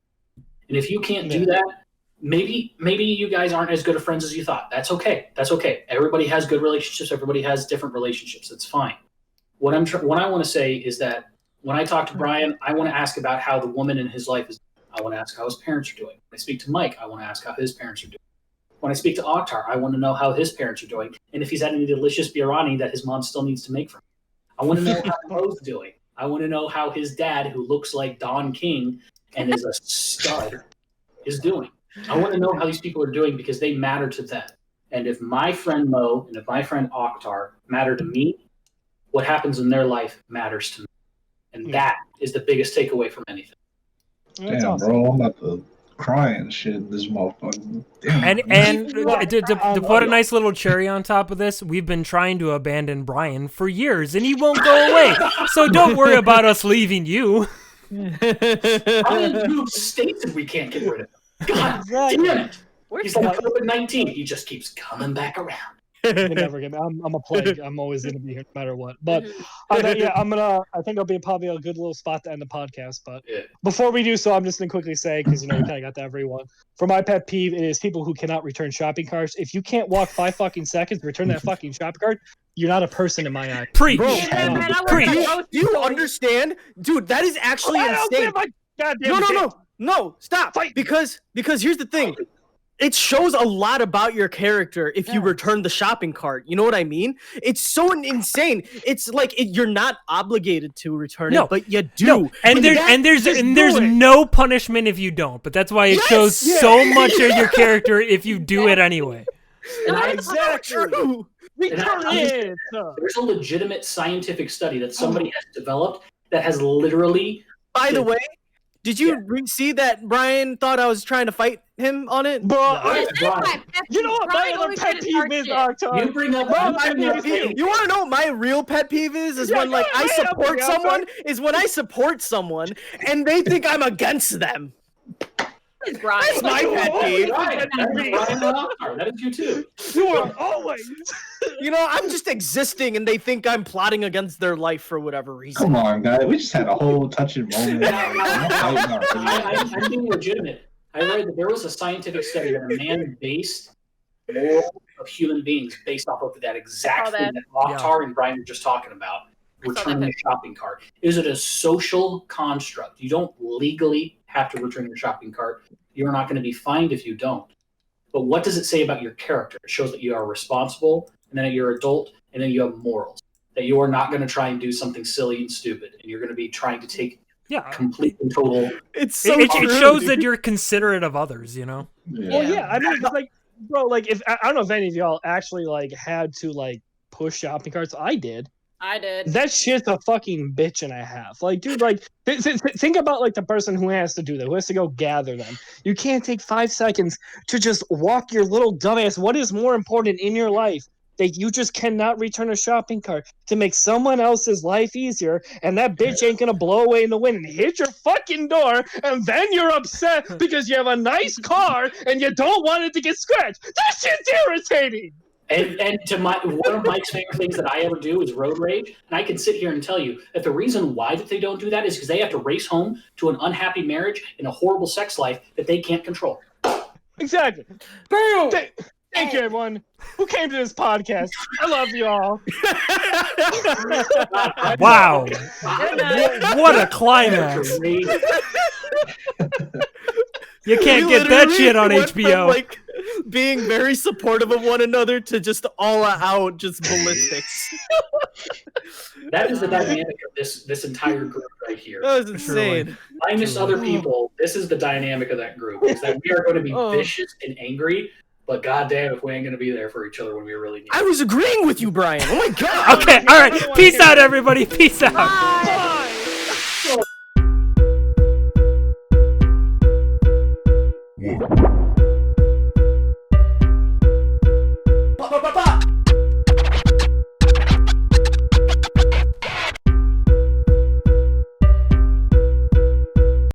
And if you can't do that, maybe you guys aren't as good of friends as you thought. That's okay. Everybody has good relationships. Everybody has different relationships. That's fine. What I want to say is that when I talk to Brian, I want to ask about how the woman in his life is. I want to ask how his parents are doing. When I speak to Mike, I want to ask how his parents are doing. When I speak to Akhtar, I want to know how his parents are doing, and if he's had any delicious biryani that his mom still needs to make for him. I want to know how Mo's doing. I want to know how his dad, who looks like Don King and is a stud, is doing. I want to know how these people are doing because they matter to them. And if my friend Mo and if my friend Akhtar matter to me, what happens in their life matters to me. And that is the biggest takeaway from anything. Damn, awesome. Bro, I'm about to cry and shit this motherfucker. Damn. And to put a nice little cherry on top of this, we've been trying to abandon Brian for years, and he won't go away. So don't worry about us leaving you. How many new states did we can't get rid of? God damn it! He's like COVID-19. He just keeps coming back around. You never get me. I'm a plague. I'm always going to be here no matter what. But I think it'll be probably a good little spot to end the podcast. But before we do so, I'm just going to quickly say, because we kind of got to everyone. For my pet peeve, it is people who cannot return shopping carts. If you can't walk 5 fucking seconds to return that fucking shopping cart, you're not a person in my eyes. Preach. Bro, do you understand? Dude, that is actually insane. No, stop. Fight. Because here's the thing. It shows a lot about your character if you return the shopping cart. You know what I mean? It's so insane. It's like you're not obligated to return it, but you do. No. And there's no punishment if you don't. But that's why it shows so much of your character if you do it anyway. Exactly. There's a legitimate scientific study that somebody has developed that has literally. By the way, did you see that Brian thought I was trying to fight him on it? Bro, you know what my other pet peeve is, Akhtar? You bring up You want to know what my real pet peeve is? When like I support someone, is when I support someone and they think I'm against them. It's Brian. That's my pet peeve. Brian, that is you too. You are always. You know, I'm just existing, and they think I'm plotting against their life for whatever reason. Come on, guys. We just had a whole touching moment. I'm being legitimate. I read that there was a scientific study that a man based all of human beings based off of that exact thing that Mokhtar and Brian were just talking about. Returning a shopping cart. Is it a social construct? You don't legally have to return your shopping cart. You're not going to be fined if you don't. But what does it say about your character? It shows that you are responsible, and then you're adult, and then you have morals. That you are not going to try and do something silly and stupid, and you're going to be trying to take complete and total. It's so it shows that you're considerate of others, you know? Well, yeah, I mean, like, bro, like, if I don't know if any of y'all actually, like, had to, like, push shopping carts. I did. That shit's a fucking bitch and a half. Like, dude, like, think about, like, the person who has to do that, who has to go gather them. You can't take 5 seconds to just walk your little dumbass. What is more important in your life? That you just cannot return a shopping cart to make someone else's life easier, and that bitch ain't gonna blow away in the wind and hit your fucking door, and then you're upset because you have a nice car and you don't want it to get scratched. That shit's irritating! And to one of Mike's favorite things that I ever do is road rage. And I can sit here and tell you that the reason why that they don't do that is because they have to race home to an unhappy marriage and a horrible sex life that they can't control. Exactly. Boom! Thank you, everyone who came to this podcast. I love you all. Wow. What a climax. You can't get that shit on HBO. From, like, being very supportive of one another to just all out just ballistics. That is the dynamic of this entire group right here. That was insane. Minus other people, this is the dynamic of that group. Is that we are going to be vicious and angry, but goddamn if we ain't going to be there for each other when we really need it. I was agreeing with you, Brian. Oh my god. Okay, all right. Peace out, everybody. Peace out. Bye.